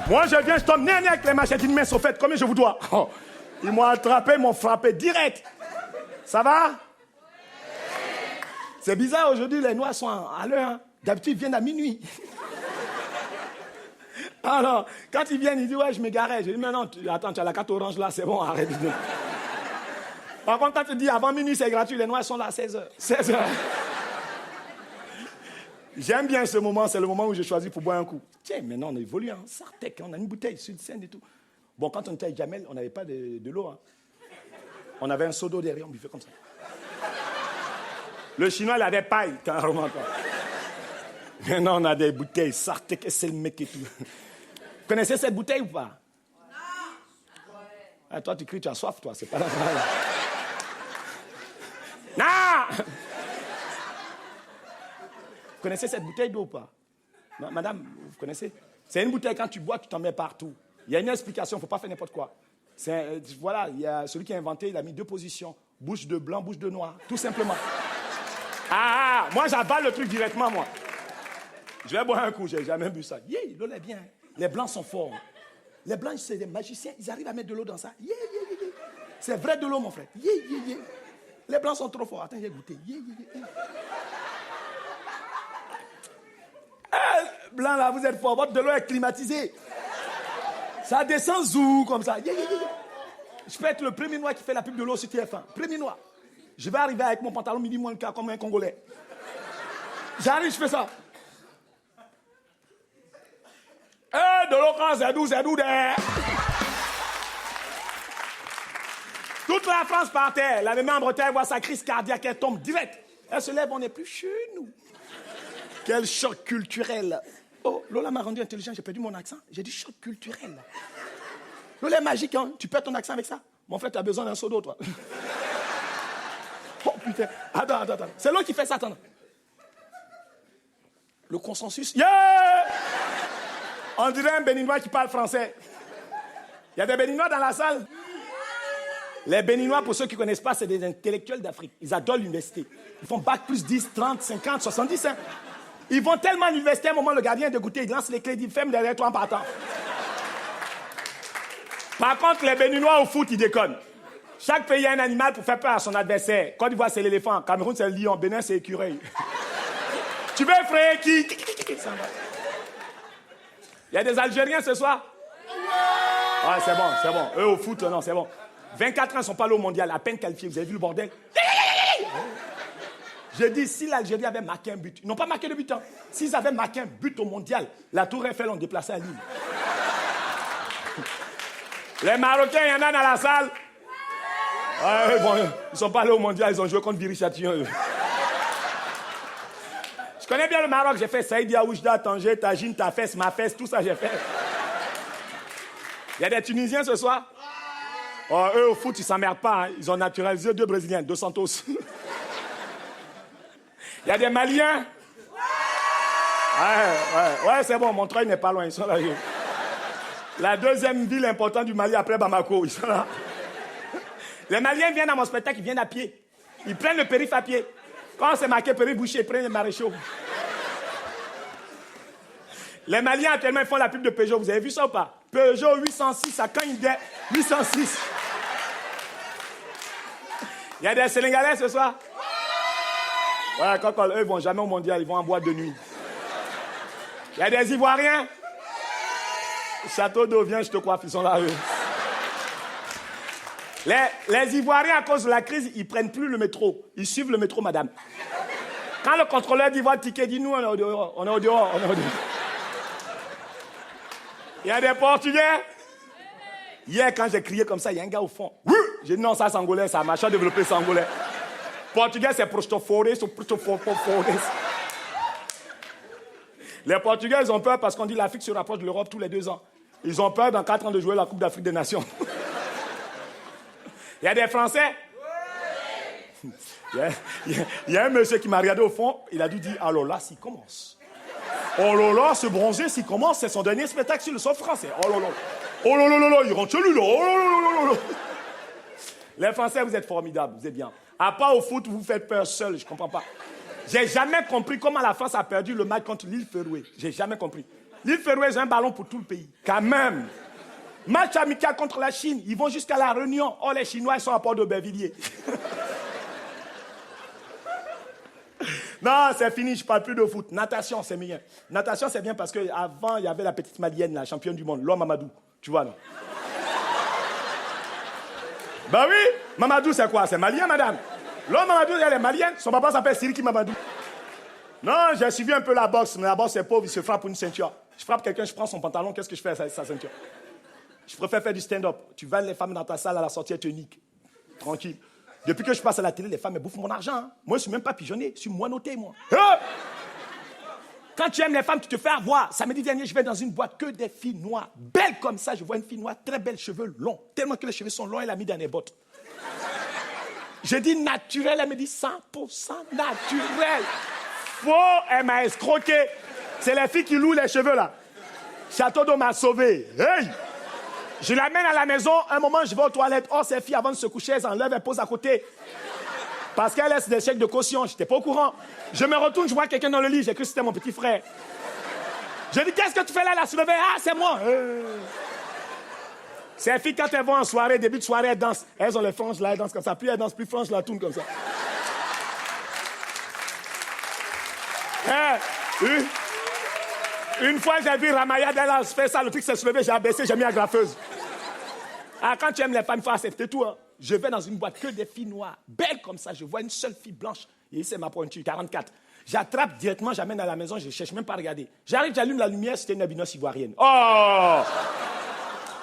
Moi, je viens, je tombe nez avec les machettes, une main sur fait, comme je vous dois. Oh. Ils m'ont attrapé, ils m'ont frappé direct. Ça va? C'est bizarre, aujourd'hui, les Noirs sont à l'heure. Hein. D'habitude, ils viennent à minuit. Alors, quand ils viennent, ils disent, ouais, je m'égarais. Je dis, mais non, attends, tu as la carte orange là, c'est bon, arrête. Par contre, quand tu dis, avant minuit, c'est gratuit, les Noirs sont là à 16h. 16h. J'aime bien ce moment, c'est le moment où j'ai choisi pour boire un coup. Tiens, maintenant on évolue, hein. Sartec, on a une bouteille sur scène et tout. Bon, quand on était avec Jamel, on n'avait pas de l'eau. Hein. On avait un seau d'eau derrière, on buvait comme ça. Le Chinois, il avait paille, carrément. Maintenant, on a des bouteilles, Sartec, c'est le mec et tout. Vous connaissez cette bouteille ou pas? Non. Ah, toi, tu cries, tu as soif, toi, c'est pas la paille. Non! Vous connaissez cette bouteille d'eau ou pas? Non, madame, vous connaissez? C'est une bouteille, quand tu bois, tu t'en mets partout. Il y a une explication, il ne faut pas faire n'importe quoi. Voilà, il y a celui qui a inventé, il a mis 2 positions. Bouche de blanc, bouche de noir, tout simplement. Moi j'avale le truc directement, moi. Je vais boire un coup, j'ai jamais bu ça. L'eau est bien. Les blancs sont forts. Les blancs, c'est des magiciens, ils arrivent à mettre de l'eau dans ça. C'est vrai de l'eau, mon frère. Les blancs sont trop forts. Attends, j'ai goûté. Blanc, là, vous êtes fort. Votre de l'eau est climatisée. Ça descend zou, comme ça. Je peux être le premier noir qui fait la pub de l'eau sur TF1. Premier noir. Je vais arriver avec mon pantalon midi moins le quart comme un Congolais. J'arrive, je fais ça. De l'eau quand c'est doux, Toute la France par terre. La même en Bretagne voit sa crise cardiaque, elle tombe direct. Elle se lève, on n'est plus chez nous. Quel choc culturel. Oh, Lola m'a rendu intelligent, j'ai perdu mon accent. J'ai dit choc culturel. Lola est magique, hein. Tu perds ton accent avec ça? Mon frère, tu as besoin d'un seau d'eau, toi. Oh putain. Attends. C'est l'eau qui fait ça, attends. Le consensus. On dirait un Béninois qui parle français. Il y a des Béninois dans la salle. Les Béninois, pour ceux qui ne connaissent pas, c'est des intellectuels d'Afrique. Ils adorent l'université. Ils font bac plus 10, 30, 50, 70. Hein. Ils vont tellement à l'université, à un moment, le gardien de goûter, il lance les clés, il ferme derrière toi en partant. Par contre, les Béninois au foot, ils déconnent. Chaque pays a un animal pour faire peur à son adversaire. Côte d'Ivoire, c'est l'éléphant. Cameroun, c'est le lion. Bénin, c'est l'écureuil. Tu veux effrayer qui? Il y a des Algériens ce soir? Ouais, c'est bon. Eux, au foot, non, c'est bon. 24 ans, ils ne sont pas allés au mondial, à peine qualifiés. Vous avez vu le bordel? J'ai dit, si l'Algérie avait marqué un but, ils n'ont pas marqué de but. Hein. S'ils avaient marqué un but au mondial, la Tour Eiffel, on déplaçait à Lille. Les Marocains, il y en a dans la salle. Ouais, bon, ils ne sont pas allés au mondial, ils ont joué contre Viry-Châtillon. Je connais bien le Maroc, j'ai fait Saïdia, Oujda, Tanger, Tagine, Tafès, Mafès, tout ça j'ai fait. Il y a des Tunisiens ce soir? Oh, eux, au foot, ils ne s'emmerdent pas. Hein. Ils ont naturalisé 2 Brésiliens, 2 Santos. Il y a des Maliens? Ouais, c'est bon, Montreuil n'est pas loin, ils sont là. La deuxième ville importante du Mali après Bamako. Ils sont là. Les Maliens viennent à mon spectacle, ils viennent à pied. Ils prennent le périph' à pied. Quand c'est marqué périph' bouché, ils prennent les maréchaux. Les Maliens actuellement ils font la pub de Peugeot. Vous avez vu ça ou pas? Peugeot 806 à Kangdé 806. Il y a des Sénégalais ce soir? Ouais, quand eux ils vont jamais au mondial, ils vont en boîte de nuit. Il y a des Ivoiriens? Château d'eau, viens, je te coiffe, ils sont là, eux. Les Ivoiriens, à cause de la crise, ils prennent plus le métro. Ils suivent le métro, madame. Quand le contrôleur dit, voilà le ticket, dit, nous, on est au dehors, on est au dehors, on est au dehors. Il y a des Portugais. Hier, quand j'ai crié comme ça, il y a un gars au fond. Oui! J'ai dit, non, ça, c'est angolais, ça, machin développé, c'est angolais. Portugais, c'est prostofores ou prostofores. Les Portugais, ils ont peur parce qu'on dit l'Afrique se rapproche de l'Europe tous les 2 ans. Ils ont peur dans 4 ans de jouer la Coupe d'Afrique des Nations. Il y a des Français? Il y a un monsieur qui m'a regardé au fond, il a dû dire, alors là, s'il commence. Oh là là, ce bronzé, s'il commence, c'est son dernier spectacle sur le sol français. Oh là là. Oh là là là là, il rentre chez lui là. Oh là là là là. Les Français, vous êtes formidables, vous êtes bien. À part au foot, vous faites peur seul, je ne comprends pas. J'ai jamais compris comment la France a perdu le match contre l'île Féroé. J'ai jamais compris. L'île Féroé, c'est un ballon pour tout le pays. Quand même. Match amical contre la Chine. Ils vont jusqu'à la Réunion. Oh, les Chinois, ils sont à Port-d'Aubervilliers. Non, c'est fini, je ne parle plus de foot. Natation, c'est bien. Natation, c'est bien parce qu'avant, il y avait la petite Malienne, la championne du monde, l'homme Mamadou. Tu vois, non? Ben oui, Mamadou, c'est quoi? C'est malien, madame. L'homme Mamadou, elle est malienne. Son papa s'appelle Siriki Mamadou. Non, j'ai suivi un peu la boxe, mais la boxe, c'est pauvre, il se frappe pour une ceinture. Je frappe quelqu'un, je prends son pantalon, qu'est-ce que je fais avec sa ceinture? Je préfère faire du stand-up. Tu vannes les femmes dans ta salle à la sortie, elles te niquent. Tranquille. Depuis que je passe à la télé, les femmes, elles bouffent mon argent. Hein. Moi, je ne suis même pas pigeonné, je suis moinoté, moi. Hein? Quand tu aimes les femmes, tu te fais avoir. Samedi dernier, je vais dans une boîte que des filles noires. Belles comme ça, je vois une fille noire, très belle, cheveux longs. Tellement que les cheveux sont longs, elle a mis dans les bottes. J'ai dit naturel, elle me dit 100% naturel. Faux, elle m'a escroqué. C'est les filles qui louent les cheveux, là. Château d'eau m'a sauvé. Hey! Je l'amène à la maison, un moment, je vais aux toilettes. Oh, ces filles, avant de se coucher, elles enlèvent, elles posent à côté. Parce qu'elles laissent des chèques de caution. Je n'étais pas au courant. Je me retourne, je vois quelqu'un dans le lit. J'ai cru que c'était mon petit frère. Je dis, qu'est-ce que tu fais là? Elle a soulevé. Ah, c'est moi. Ces filles, quand elles vont en soirée, début de soirée, elles dansent. Elles ont les franges là, elles dansent comme ça. Plus elles dansent, plus franges la tournent comme ça. Une fois, j'ai vu Ramaya, elle a fait ça, le truc s'est soulevé, j'ai abaissé, j'ai mis la graffeuse. Ah, quand tu aimes les femmes, il faut accepter tout. Hein. Je vais dans une boîte que des filles noires, belles comme ça. Je vois une seule fille blanche. Et c'est ma pointure, 44. J'attrape directement, j'amène à la maison, je ne cherche même pas à regarder. J'arrive, j'allume la lumière, c'était une albinos ivoirienne. Oh!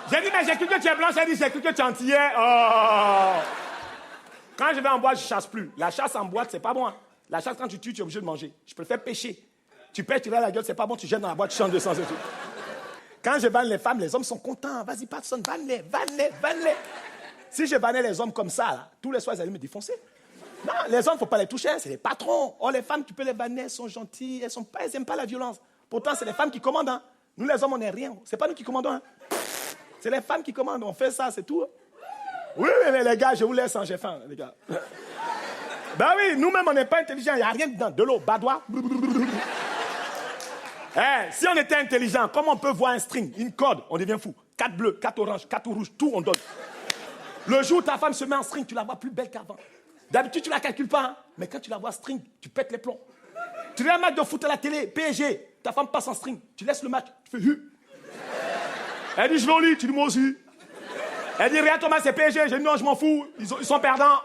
J'ai dit, mais j'ai cru que tu es blanche. Elle dit, j'ai cru que tu es antillais. Oh! Quand je vais en boîte, je ne chasse plus. La chasse en boîte, c'est pas bon. Hein. La chasse, quand tu tues, tu es obligé de manger. Je préfère pêcher. Tu pêches, tu vas la gueule, c'est pas bon, tu jettes dans la boîte, tu changes de sens et tout. Quand je vanne les femmes, les hommes sont contents. Vas-y, Patson, vanne-les. Si je vannais les hommes comme ça, là, tous les soirs, ils allaient me défoncer. Non, les hommes, il ne faut pas les toucher, c'est les patrons. Oh, les femmes, tu peux les vanner, elles sont gentilles, elles n'aiment pas la violence. Pourtant, c'est les femmes qui commandent. Hein. Nous, les hommes, on n'est rien. C'est pas nous qui commandons. Hein. C'est les femmes qui commandent. On fait ça, c'est tout. Oui, les gars, je vous laisse, hein, j'ai faim, les gars. Ben oui, nous-mêmes, on n'est pas intelligents. Il n'y a rien dedans. De l'eau, badois. Si on était intelligent, comment on peut voir un string, une corde, on devient fou. 4 bleus, 4 oranges, 4 rouges, tout on donne. Le jour où ta femme se met en string, tu la vois plus belle qu'avant. D'habitude, tu ne la calcules pas, hein? Mais quand tu la vois string, tu pètes les plombs. Tu regardes un match de foot à la télé, PSG, ta femme passe en string, tu laisses le match, tu fais hu. Elle dit, je vais au lit, tu dis, moi aussi. Elle dit, regarde Thomas, c'est PSG, j'ai dit, non, je m'en fous, ils sont perdants.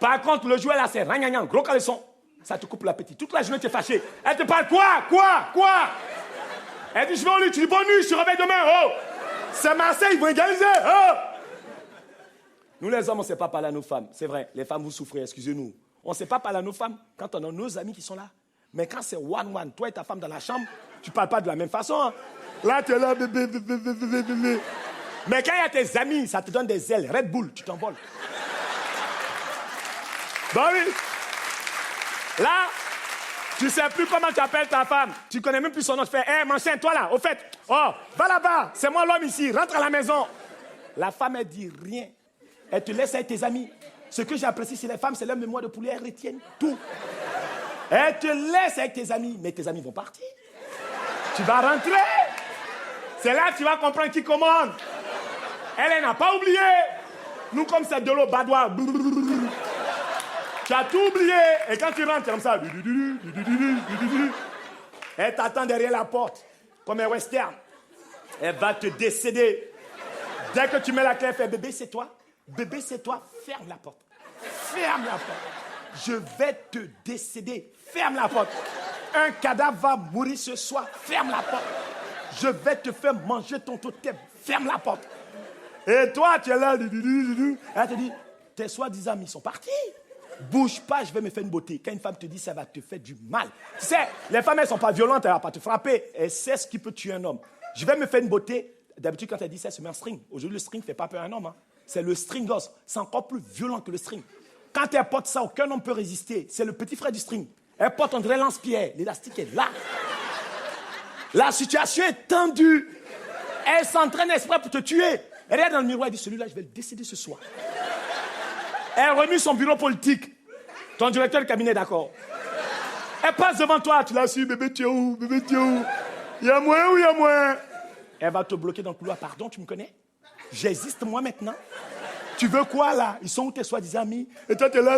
Par contre, le joueur là, c'est ragnagnan, gros caleçon. Ça te coupe l'appétit. Toute la journée, tu es fâché. Elle te parle quoi? Elle dit, je vais au lit, tu dis, bonne nuit, je te réveille demain. Oh! C'est Marseille, ils vont égaliser. Oh! Nous, les hommes, on ne sait pas parler à nos femmes. C'est vrai, les femmes, vous souffrez, excusez-nous. On ne sait pas parler à nos femmes quand on a nos amis qui sont là. Mais quand c'est one-one, toi et ta femme dans la chambre, tu ne parles pas de la même façon. Hein. Là, tu es là, bébé. Mais quand il y a tes amis, ça te donne des ailes. Red Bull, tu t'envoles. Ben oui. Là, tu ne sais plus comment tu appelles ta femme. Tu ne connais même plus son nom. Tu fais, hé, mon chien, toi là, au fait, Oh, va là-bas, c'est moi l'homme ici, rentre à la maison. La femme, elle dit rien. Elle te laisse avec tes amis. Ce que j'apprécie chez les femmes, c'est leur mémoire de poulet, elles retiennent tout. Elle te laisse avec tes amis, mais tes amis vont partir. Tu vas rentrer. C'est là que tu vas comprendre qui commande. Elle n'a pas oublié. Nous, comme c'est de l'eau badois. Tu as tout oublié. Et quand tu rentres, tu es comme ça. Elle t'attend derrière la porte, comme un western. Elle va te décéder. Dès que tu mets la clé, elle fait bébé, c'est toi. Bébé, c'est toi. Ferme la porte. Ferme la porte. Je vais te décéder. Ferme la porte. Un cadavre va mourir ce soir. Ferme la porte. Je vais te faire manger ton totem. Ferme la porte. Et toi, tu es là. Elle te dit, tes soi-disant amis sont partis. Bouge pas, je vais me faire une beauté. Quand une femme te dit ça va te faire du mal. Tu sais, les femmes, elles ne sont pas violentes, elles ne vont pas te frapper. Elles savent ce qui peut tuer un homme. Je vais me faire une beauté. D'habitude, quand elle dit ça, elle se met un string. Aujourd'hui, le string ne fait pas peur à un homme. Hein. C'est le stringos. C'est encore plus violent que le string. Quand elle porte ça, aucun homme ne peut résister. C'est le petit frère du string. Elle porte André Lance-Pierre. L'élastique est là. La situation est tendue. Elle s'entraîne exprès pour te tuer. Elle est dans le miroir et dit, celui-là, je vais le décéder ce soir. Elle remue son bureau politique. Ton directeur de cabinet, d'accord. Elle passe devant toi. Tu l'as su, bébé, tu es où? Bébé, tu es où? Il y a moins ou il y a moins? Elle va te bloquer dans le couloir. Pardon, tu me connais? J'existe moi maintenant. Tu veux quoi là? Ils sont où tes soi-disant amis? Et toi, tu es là.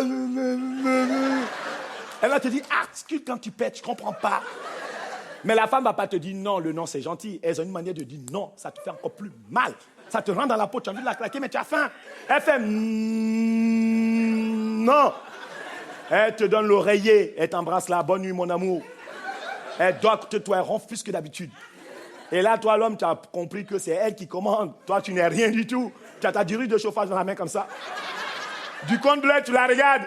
Elle va te dire, articule quand tu pètes, je comprends pas. Mais la femme va pas te dire non, le non c'est gentil. Elles ont une manière de dire non, ça te fait encore plus mal. Ça te rentre dans la peau, tu as envie de la claquer, mais tu as faim. Elle fait non. Elle te donne l'oreiller, elle t'embrasse là, bonne nuit mon amour. Elle docte toi, elle ronfle plus que d'habitude. Et là, toi l'homme, tu as compris que c'est elle qui commande. Toi, tu n'es rien du tout. Tu as ta durée de chauffage dans la main comme ça. Du compte bleu, tu la regardes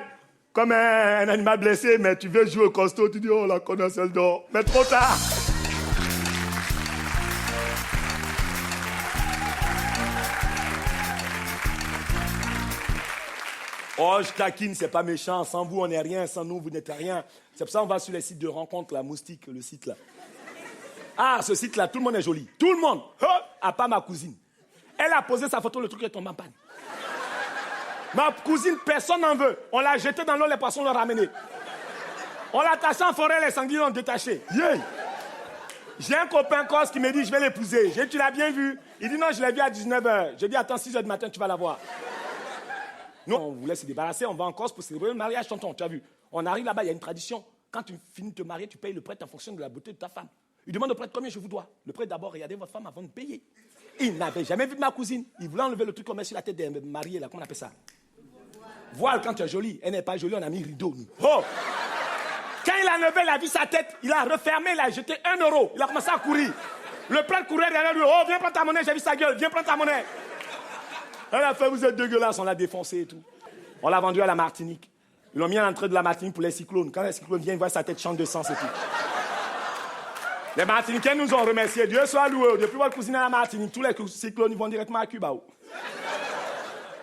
comme un animal blessé, mais tu veux jouer au costaud, tu dis oh la connasse elle dort. Mais trop tard. Oh, je taquine, c'est pas méchant. Sans vous, on n'est rien. Sans nous, vous n'êtes rien. C'est pour ça qu'on va sur les sites de rencontres, la moustique, le site là. Ah, ce site-là, tout le monde est joli. Tout le monde. À part ma cousine. Elle a posé sa photo, le truc est tombé en panne. Ma cousine, personne n'en veut. On l'a jeté dans l'eau, les poissons l'ont ramené. On l'a attaché en forêt, les sangliers l'ont détaché. Yeah. J'ai un copain corse qui me dit, je vais l'épouser. J'ai dit, tu l'as bien vu? Il dit, non, je l'ai vu à 19h. J'ai dit, attends, 6h du matin, tu vas la voir. Nous, on voulait se débarrasser, on va en Corse pour célébrer le mariage, tonton, tu as vu. On arrive là-bas, il y a une tradition. Quand tu finis de te marier, tu payes le prêtre en fonction de la beauté de ta femme. Il demande au prêtre combien je vous dois. Le prêtre d'abord, regardez votre femme avant de payer. Il n'avait jamais vu ma cousine. Il voulait enlever le truc qu'on met sur la tête des mariés, là, comment on appelle ça? Voile quand tu es jolie. Elle n'est pas jolie, on a mis rideau. Oh! Quand il a levé, il a vu sa tête, il a refermé, il a jeté 1 euro. Il a commencé à courir. Le prêtre courait derrière lui. Oh, viens prendre ta monnaie, j'ai vu sa gueule, viens prendre ta monnaie. Elle a fait, vous êtes dégueulasse, on l'a défoncé et tout. On l'a vendu à la Martinique. Ils l'ont mis à l'entrée de la Martinique pour les cyclones. Quand les cyclones viennent, ils voient sa tête change de sens et tout. Les Martiniquais nous ont remerciés. Dieu soit loué. Depuis votre cousine à la Martinique, tous les cyclones ils vont directement à Cuba.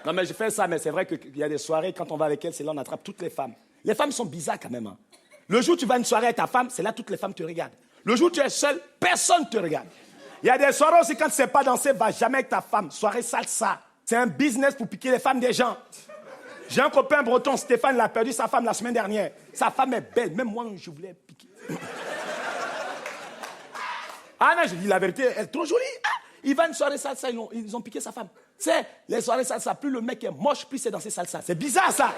Non, mais je fais ça, mais c'est vrai qu'il y a des soirées, quand on va avec elles, c'est là on attrape toutes les femmes. Les femmes sont bizarres quand même. Hein. Le jour où tu vas à une soirée avec ta femme, c'est là toutes les femmes te regardent. Le jour où tu es seul, personne ne te regarde. Il y a des soirées aussi, quand tu ne sais pas danser, va jamais avec ta femme. Soirée salsa. C'est un business pour piquer les femmes des gens. J'ai un copain breton, Stéphane, il a perdu sa femme la semaine dernière. Sa femme est belle, même moi, je voulais piquer. Ah non, je dis la vérité, elle est trop jolie. Ah, il va à une soirée salsa, ils ont piqué sa femme. C'est les soirées salsa, plus le mec est moche, plus c'est danser salsa. C'est bizarre ça.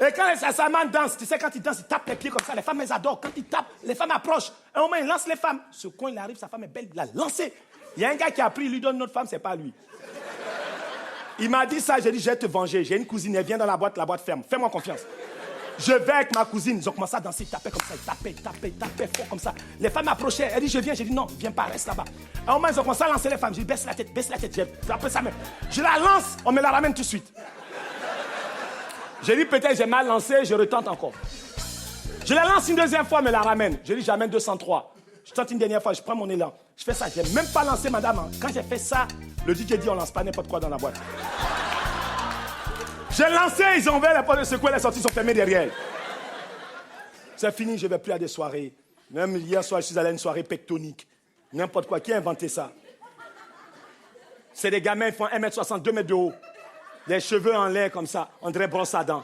Et quand les salsamans dansent, tu sais, quand ils dansent, ils tapent les pieds comme ça. Les femmes, elles adorent. Quand ils tapent, les femmes approchent. À un moment, ils lancent les femmes. Ce coin, il arrive, sa femme est belle, il l'a lancé. Il y a un gars qui a pris, il lui donne une autre femme, c'est pas lui. Il m'a dit ça, j'ai dit, je vais te venger. J'ai une cousine, elle vient dans la boîte ferme. Fais-moi confiance. Je vais avec ma cousine, ils ont commencé à danser, ils tapaient comme ça, ils tapaient fort comme ça. Les femmes approchaient, elle dit, je viens, j'ai dit, non, viens pas, reste là-bas. À un moment, ils ont commencé à lancer les femmes. J'ai dit, baisse la tête, j'ai frappé sa main. Je la lance, on me la ramène tout de suite. J'ai dit, peut-être j'ai mal lancé, je retente encore. Je la lance une deuxième fois, on me la ramène. J'ai dit, j'amène 203. Je tente une dernière fois, je prends mon élan. Je fais ça, je n'ai même pas lancé, madame. Hein. Quand j'ai fait ça, le DJ dit, on lance pas n'importe quoi dans la boîte. J'ai lancé, ils ont ouvert la porte de secours, les sorties sont fermées derrière. C'est fini, je ne vais plus à des soirées. Même hier soir, je suis allé à une soirée pectonique. N'importe quoi. Qui a inventé ça? C'est des gamins, ils font 1m60, 2 mètres de haut. Les cheveux en l'air comme ça. On dirait brosse à dents.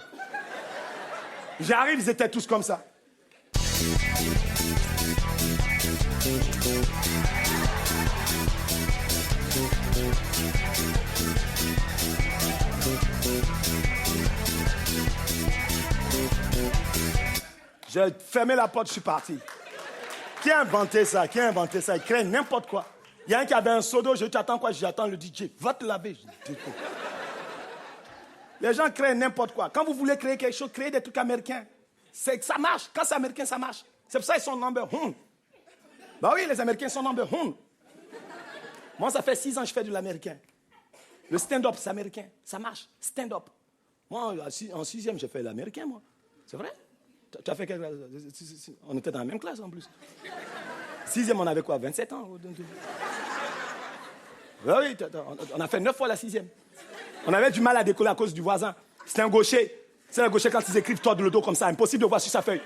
J'arrive, ils étaient tous comme ça. J'ai fermé la porte, je suis parti. Qui a inventé ça? Qui a inventé ça? Il crée n'importe quoi. Il y a un qui avait un seau d'eau, je dis, attends quoi? J'attends le DJ. Va te laver. Je dis, les gens créent n'importe quoi. Quand vous voulez créer quelque chose, créez des trucs américains. Ça marche. Quand c'est américain, ça marche. C'est pour ça qu'ils sont number one. Bah oui, les Américains sont number one. Moi, ça fait 6 ans que je fais de l'américain. Le stand-up, c'est américain. Ça marche. Stand-up. Moi, en 6e, j'ai fait l'américain, moi. C'est vrai? Tu as fait quelle classe? On était dans la même classe, en plus. 6e, on avait quoi? 27 ans? Bah oui, on a fait 9 fois la 6e. On avait du mal à décoller à cause du voisin. C'était un gaucher. C'est un gaucher, quand ils écrivent toi de le dos comme ça, impossible de voir sur sa feuille.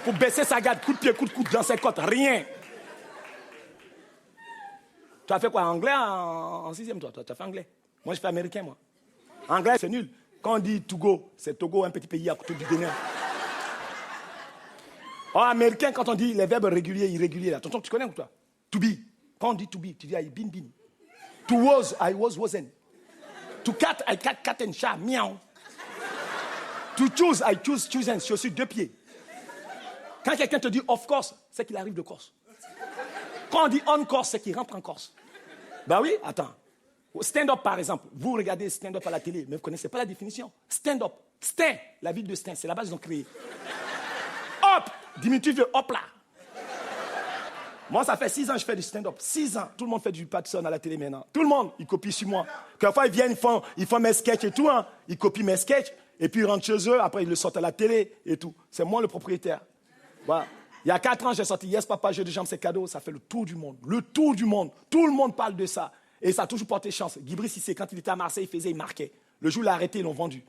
Pour baisser sa garde, coup de pied, coup de coude dans ses côtes, rien. Tu as fait quoi? Anglais en 6e, toi? Tu as fait anglais? Moi, je fais américain, moi. Anglais, c'est nul. Quand on dit Togo, c'est Togo, un petit pays à côté du Bénin. En américain, quand on dit les verbes réguliers, irréguliers, là, tonton, tu connais ou toi? To be. Quand on dit to be, tu dis I been, been. To was, I was, wasn't. To cat, I cat, cat and chat, miaou. To choose, I choose, chosen. Je suis 2 pieds. Quand quelqu'un te dit of course, c'est qu'il arrive de Corse. Quand on dit on Corse, c'est qu'il rentre en Corse. Ben oui, attends. Stand-up, par exemple. Vous regardez stand-up à la télé, mais vous ne connaissez pas la définition. Stand-up. Stein, la ville de Stein, c'est la base qu'ils ont créée. Hop, diminutif de hop là. Moi, ça fait 6 ans que je fais du stand-up. 6 ans. Tout le monde fait du Patterson à la télé maintenant. Tout le monde, ils copient sur moi. Quelquefois, ils viennent, ils font mes sketchs et tout. Hein. Ils copient mes sketchs. Et puis, ils rentrent chez eux. Après, ils le sortent à la télé et tout. C'est moi le propriétaire. Voilà. Il y a 4 ans, j'ai sorti Yes Papa, jeu de jambes, c'est cadeau. Ça fait le tour du monde. Le tour du monde. Tout le monde parle de ça. Et ça a toujours porté chance. Guy Brice, quand il était à Marseille, il marquait. Le jour où il a arrêté, ils l'ont vendu.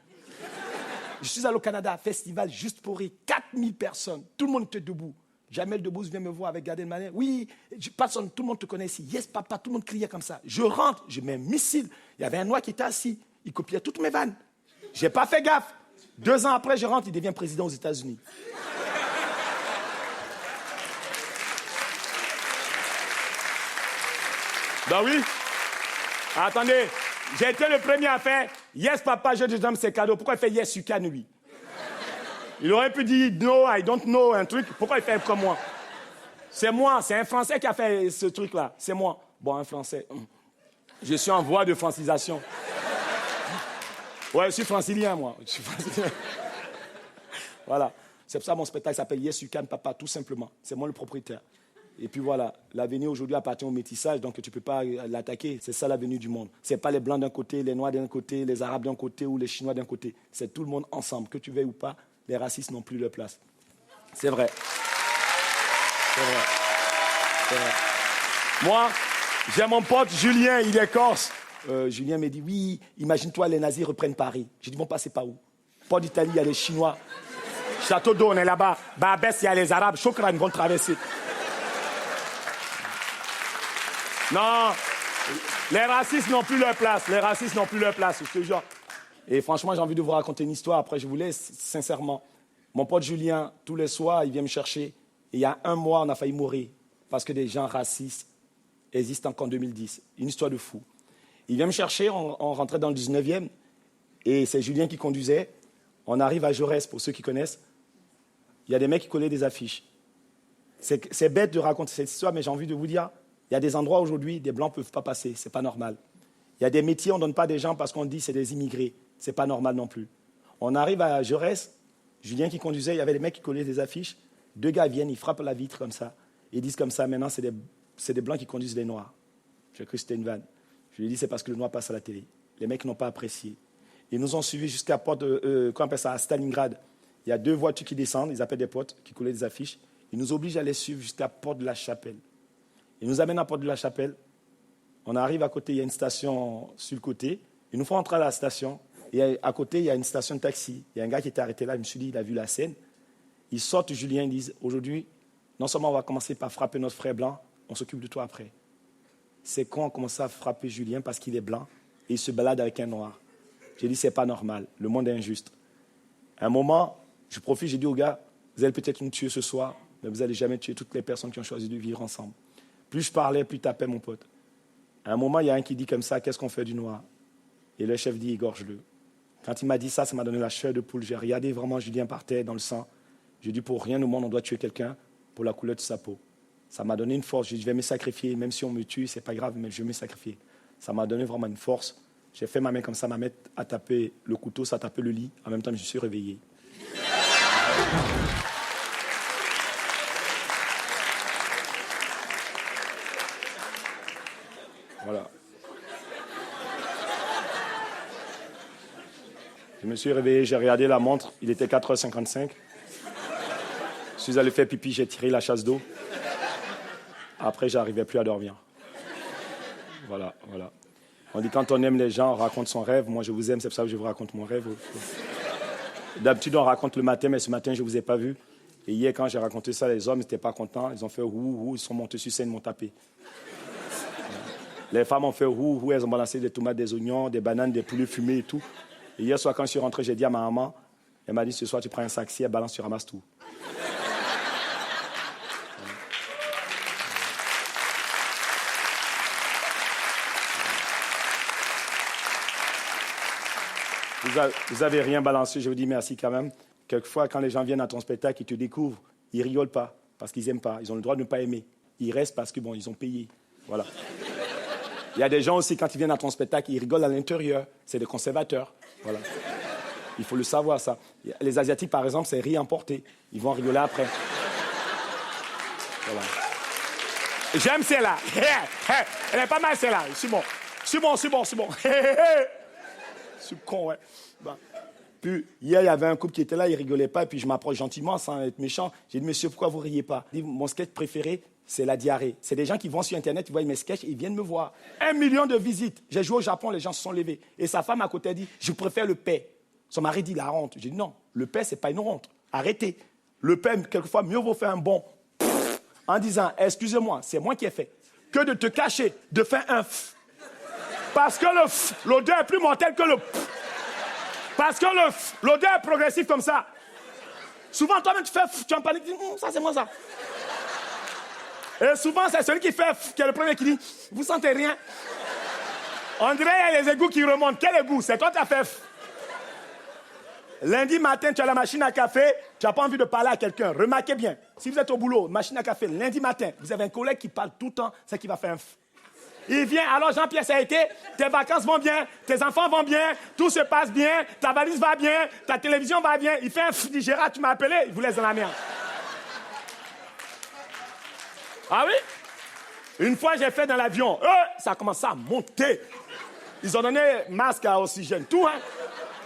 Je suis allé au Canada, festival juste pour rire. 4000 personnes. Tout le monde était debout. Jamel Debbouze vient me voir avec Gad Elmaleh. Oui, personne, tout le monde te connaît ici. Yes, papa, tout le monde criait comme ça. Je rentre, je mets un missile. Il y avait un noir qui était assis. Il copiait toutes mes vannes. Je n'ai pas fait gaffe. 2 ans après, je rentre, il devient président aux États-Unis. Ben oui. Attendez, j'ai été le premier à faire Yes, papa, je te donne ces cadeaux. Pourquoi il fait Yes, you can, lui? Il aurait pu dire No, I don't know, un truc. Pourquoi il fait comme moi? C'est moi, c'est un Français qui a fait ce truc-là. C'est moi. Bon, un Français. Je suis en voie de francisation. Ouais, je suis francilien, moi. Je suis francilien. Voilà. C'est pour ça que mon spectacle s'appelle Yes, you can, papa, tout simplement. C'est moi le propriétaire. Et puis voilà, l'avenir aujourd'hui appartient au métissage, donc tu ne peux pas l'attaquer. C'est ça l'avenir du monde. Ce n'est pas les Blancs d'un côté, les Noirs d'un côté, les Arabes d'un côté ou les Chinois d'un côté. C'est tout le monde ensemble. Que tu veuilles ou pas, les racistes n'ont plus leur place. C'est vrai. C'est vrai. C'est vrai. Moi, j'ai mon pote Julien, il est corse. Julien me dit, oui, imagine-toi, les nazis reprennent Paris. J'ai dit, ils vont passer par où? Port d'Italie, il y a les Chinois. Château d'eau, on est là-bas. Barbès, il y a les Arabes. Chokran, ils vont traverser. Non, les racistes n'ont plus leur place. Les racistes n'ont plus leur place, je te jure. Et franchement, j'ai envie de vous raconter une histoire. Après, je vous laisse, sincèrement. Mon pote Julien, tous les soirs, il vient me chercher. Et il y a 1 mois, on a failli mourir. Parce que des gens racistes existent encore en 2010. Une histoire de fou. Il vient me chercher, on rentrait dans le 19e. Et c'est Julien qui conduisait. On arrive à Jaurès, pour ceux qui connaissent. Il y a des mecs qui collaient des affiches. C'est bête de raconter cette histoire, mais j'ai envie de vous dire... Il y a des endroits aujourd'hui, des Blancs ne peuvent pas passer, ce n'est pas normal. Il y a des métiers, on ne donne pas des gens parce qu'on dit c'est des immigrés, ce n'est pas normal non plus. On arrive à Jaurès, Julien qui conduisait, il y avait des mecs qui collaient des affiches, 2 gars viennent, ils frappent la vitre comme ça, ils disent comme ça, maintenant c'est des Blancs qui conduisent les Noirs. J'ai cru que c'était une vanne. Je lui ai dit c'est parce que le Noir passe à la télé. Les mecs n'ont pas apprécié. Ils nous ont suivis jusqu'à porte qu'on appelle ça, à Stalingrad. Il y a 2 voitures qui descendent, ils appellent des potes, qui collaient des affiches. Ils nous obligent à les suivre jusqu'à Porte de la Chapelle. Ils nous amènent à Porte de la Chapelle. On arrive à côté, il y a une station sur le côté. Ils nous font entrer à la station. Et à côté, il y a une station de taxi. Il y a un gars qui était arrêté là. Je me suis dit, il a vu la scène. Ils sortent Julien, ils disent, aujourd'hui, non seulement on va commencer par frapper notre frère blanc, on s'occupe de toi après. C'est quand on commence à frapper Julien parce qu'il est blanc et il se balade avec un noir. J'ai dit, c'est pas normal, le monde est injuste. À un moment, je profite, j'ai dit aux gars, vous allez peut-être nous tuer ce soir, mais vous n'allez jamais tuer toutes les personnes qui ont choisi de vivre ensemble. Plus je parlais, plus il tapait mon pote. À un moment, il y a un qui dit comme ça, qu'est-ce qu'on fait du noir? Et le chef dit, égorge-le. Quand il m'a dit ça, ça m'a donné la chair de poule. J'ai regardé vraiment Julien par terre dans le sang. J'ai dit, pour rien au monde, on doit tuer quelqu'un pour la couleur de sa peau. Ça m'a donné une force. J'ai dit, je vais me sacrifier. Même si on me tue, c'est pas grave, mais je vais me sacrifier. Ça m'a donné vraiment une force. J'ai fait ma main comme ça, ma main a tapé le couteau, ça a tapé le lit. En même temps, je me suis réveillé. Voilà. Je me suis réveillé, j'ai regardé la montre, il était 4h55. Je suis allé faire pipi, j'ai tiré la chasse d'eau. Après, j'arrivais plus à dormir. Voilà. On dit quand on aime les gens, on raconte son rêve. Moi, je vous aime, c'est pour ça que je vous raconte mon rêve. D'habitude, on raconte le matin, mais ce matin, je ne vous ai pas vu. Et hier, quand j'ai raconté ça, les hommes n'étaient pas contents. Ils ont fait ouh, ils sont montés sur scène, ils m'ont tapé. Les femmes ont fait ouh, elles ont balancé des tomates, des oignons, des bananes, des poulets fumés et tout. Et hier soir, quand je suis rentré, j'ai dit à ma maman, elle m'a dit, ce soir, tu prends un sac, si elle balance, tu ramasses tout. Vous n'avez rien balancé, je vous dis merci quand même. Quelquefois, quand les gens viennent à ton spectacle, ils te découvrent, ils ne rigolent pas parce qu'ils n'aiment pas. Ils ont le droit de ne pas aimer. Ils restent parce que, ils ont payé. Voilà. Il y a des gens aussi, quand ils viennent à ton spectacle, ils rigolent à l'intérieur. C'est des conservateurs. Voilà. Il faut le savoir, ça. Les Asiatiques, par exemple, c'est riz emporté. Ils vont rigoler après. Voilà. J'aime celle-là. Elle est pas mal, celle-là. C'est bon. Je suis con, ouais. Bon. Puis, hier, il y avait un couple qui était là, il rigolait pas, et puis je m'approche gentiment, sans être méchant. J'ai dit, monsieur, pourquoi vous riez pas? Il dit, mon sketch préféré, c'est la diarrhée. C'est des gens qui vont sur Internet, ils voient mes sketchs, et ils viennent me voir. 1 million de visites. J'ai joué au Japon, les gens se sont levés. Et sa femme à côté a dit, je préfère le paix. Son mari dit, la honte. J'ai dit, non, le paix, c'est pas une honte. Arrêtez. Le paix, quelquefois, mieux vaut faire un bon en disant, excusez-moi, c'est moi qui ai fait, que de te cacher, de faire un f. Parce que l'odeur est plus mortelle que le f. Parce que l'odeur est progressive comme ça. Souvent, toi-même, tu fais f, tu es en panique, tu dis, ça, c'est moi, ça. Et souvent, c'est celui qui fait f, qui est le premier qui dit, vous sentez rien? On dirait qu'il y a les égouts qui remontent. Quel égout? C'est toi qui as fait f. Lundi matin, tu as la machine à café, tu n'as pas envie de parler à quelqu'un. Remarquez bien, si vous êtes au boulot, machine à café, lundi matin, vous avez un collègue qui parle tout le temps, c'est qui va faire un f. Il vient, alors Jean-Pierre, ça a été, tes vacances vont bien, tes enfants vont bien, tout se passe bien, ta valise va bien, ta télévision va bien. Il fait un f, il dit, Gérard, tu m'as appelé, il vous laisse dans la merde. Ah oui? Une fois, j'ai fait dans l'avion, ça a commencé à monter. Ils ont donné masque à oxygène, tout, hein.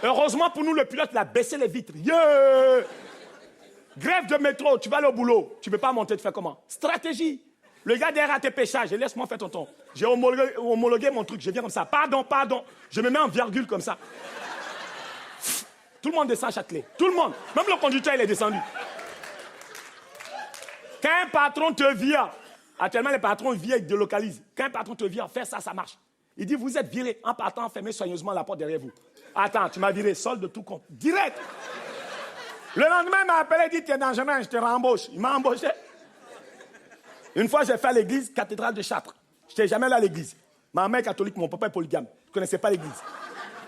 Heureusement pour nous, le pilote, il a baissé les vitres. Yeah! Grève de métro, tu vas aller au boulot, tu ne peux pas monter, tu fais comment? Stratégie. Le gars derrière tes péchages, laisse-moi faire tonton. J'ai homologué mon truc, je viens comme ça. Pardon. Je me mets en virgule comme ça. Tout le monde descend à Châtelet. Tout le monde. Même le conducteur, il est descendu. Quand un patron te vire, actuellement les patrons virent, ils délocalisent. Quand un patron te vire, fais ça, ça marche. Il dit, vous êtes viré. En partant, fermez soigneusement la porte derrière vous. Attends, tu m'as viré, solde de tout compte. Direct. Le lendemain, il m'a appelé, il dit, tu es dangereux, je te rembauche. Il m'a embauché. Une fois, j'ai fait à l'église, cathédrale de Chartres. Je n'étais jamais là à l'église. Ma mère est catholique, mon papa est polygame. Je ne connaissais pas l'église.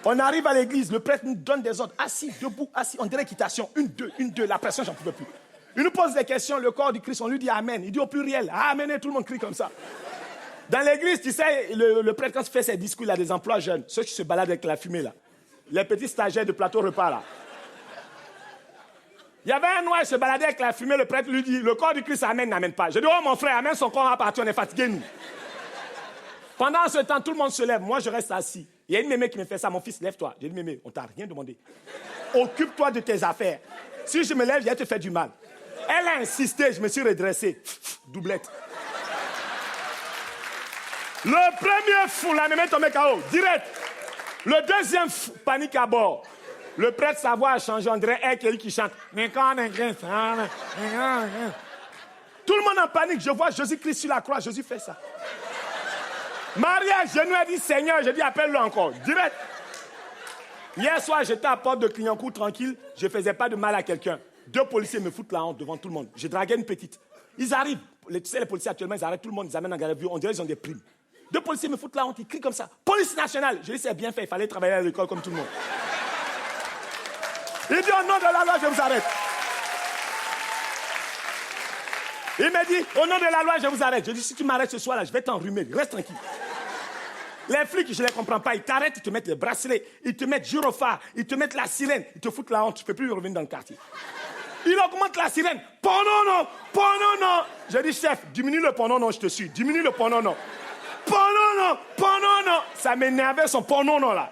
On arrive à l'église, le prêtre nous donne des ordres. Assis, debout, assis, on dirait équitation. Une, deux, la pression, j'en pouvais plus. Il nous pose des questions, le corps du Christ, on lui dit Amen. Il dit au pluriel, Amen, et tout le monde crie comme ça. Dans l'église, tu sais, le prêtre, quand il fait ses discours, il a des emplois jeunes. Ceux qui se baladent avec la fumée, là. Les petits stagiaires de plateau repas, là. Il y avait un noir, il se baladait avec la fumée, le prêtre lui dit, le corps du Christ amène, n'amène pas. Je dis, oh mon frère, amène son corps à partir, on est fatigués, nous. Pendant ce temps, tout le monde se lève, moi je reste assis. Il y a une mémé qui me fait ça, mon fils, lève-toi. J'ai dit, mémé, on t'a rien demandé. Occupe-toi de tes affaires. Si je me lève, je vais te faire du mal. Elle a insisté, je me suis redressé. Doublette. Le premier fou, la mémé est tombée KO, direct. Le deuxième fou, panique à bord. Le prêtre, sa voix a changé, on dirait elle qui chante. Tout le monde en panique. Je vois Jésus-Christ sur la croix. Jésus fait ça. Marie à genoux, elle dit Seigneur. Je dis appelle-le encore. Direct. Hier soir, j'étais à la porte de Clignancourt tranquille. Je ne faisais pas de mal à quelqu'un. 2 policiers me foutent la honte devant tout le monde. Je draguais une petite. Ils arrivent. Tu sais, les policiers actuellement, ils arrêtent tout le monde. Ils amènent en garde à vue. On dirait qu'ils ont des primes. 2 policiers me foutent la honte. Ils crient comme ça. Police nationale. Je dis c'est bien fait. Il fallait travailler à l'école comme tout le monde. Il dit au nom de la loi, je vous arrête. Il me dit, au nom de la loi, je vous arrête. Je dis, si tu m'arrêtes ce soir-là, je vais t'enrhumer. Reste tranquille. Les flics, je ne les comprends pas. Ils t'arrêtent, ils te mettent les bracelets, ils te mettent gyrophare, ils te mettent la sirène, ils te foutent la honte. Tu ne peux plus revenir dans le quartier. Il augmente la sirène. Pendant non, pendant non. Je dis, chef, diminue le pendant non, je te suis. Diminue le pendant non. Pendant non, pendant non. Ça m'énervait son pendant non là.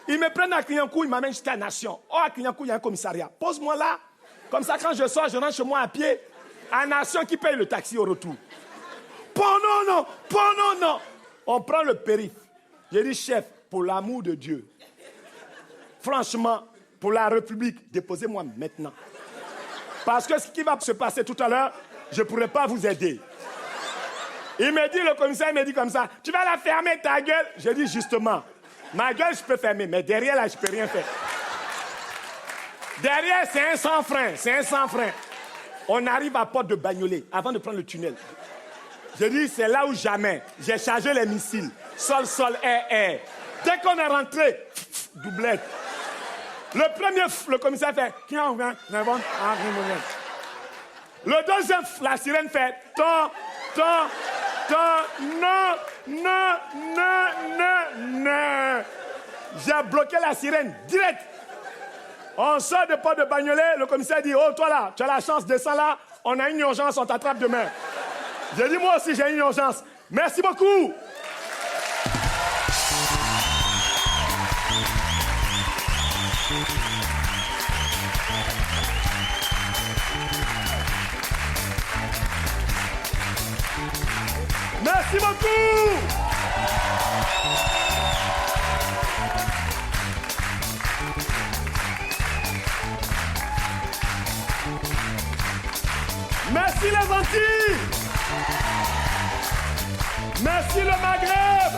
Ils me prennent à Clignancourt, ils m'amènent jusqu'à Nation. Oh, à Clignancourt, il y a un commissariat. Pose-moi là. Comme ça, quand je sors, je rentre chez moi à pied. À Nation qui paye le taxi au retour. Pendant non, pendant non. On prend le périph'. J'ai dit, chef, pour l'amour de Dieu, franchement, pour la République, déposez-moi maintenant. Parce que ce qui va se passer tout à l'heure, je ne pourrai pas vous aider. Il me dit, le commissaire, il me dit comme ça, tu vas la fermer ta gueule. J'ai dit, justement, ma gueule, je peux fermer, mais derrière, là, je ne peux rien faire. Derrière, c'est un sans frein, c'est un sans frein. On arrive à Porte de Bagnolet, avant de prendre le tunnel. Je dis, c'est là où jamais. J'ai chargé les missiles. Sol, sol, air, air. Dès qu'on est rentré, doublette. Le premier, le commissaire fait, le deuxième, la sirène fait, non, non. J'ai bloqué la sirène, direct. On sort de Porte de Bagnolet, le commissaire dit, oh, toi là, tu as la chance, descends là, on a une urgence, on t'attrape demain. J'ai dit, moi aussi, j'ai une urgence. Merci beaucoup. Merci beaucoup. Merci les Antilles. Merci le Maghreb.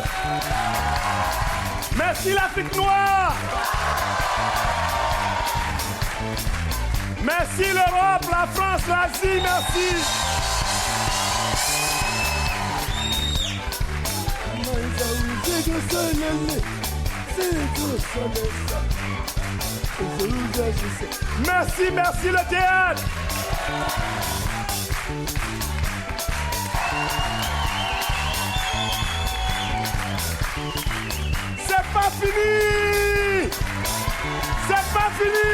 Merci l'Afrique noire. Merci l'Europe, la France, l'Asie, merci. Merci le théâtre. C'est pas fini! C'est pas fini!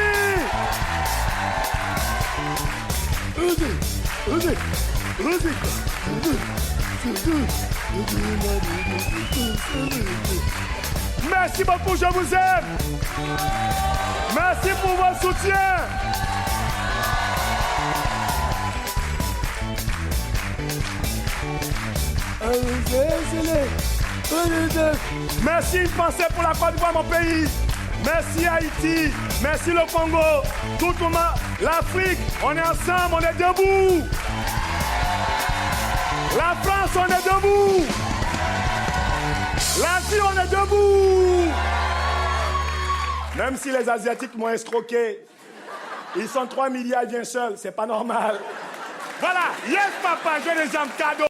Merci beaucoup, je vous aime! Merci pour votre soutien! Merci, une pensée pour la Côte d'Ivoire, mon pays. Merci Haïti, merci le Congo, tout le monde, l'Afrique, on est ensemble, on est debout. La France, on est debout. L'Asie, on est debout. Même si les Asiatiques m'ont escroqué, ils sont 3 milliards bien seuls, c'est pas normal. Voilà, yes papa, j'ai des jambes cadeaux.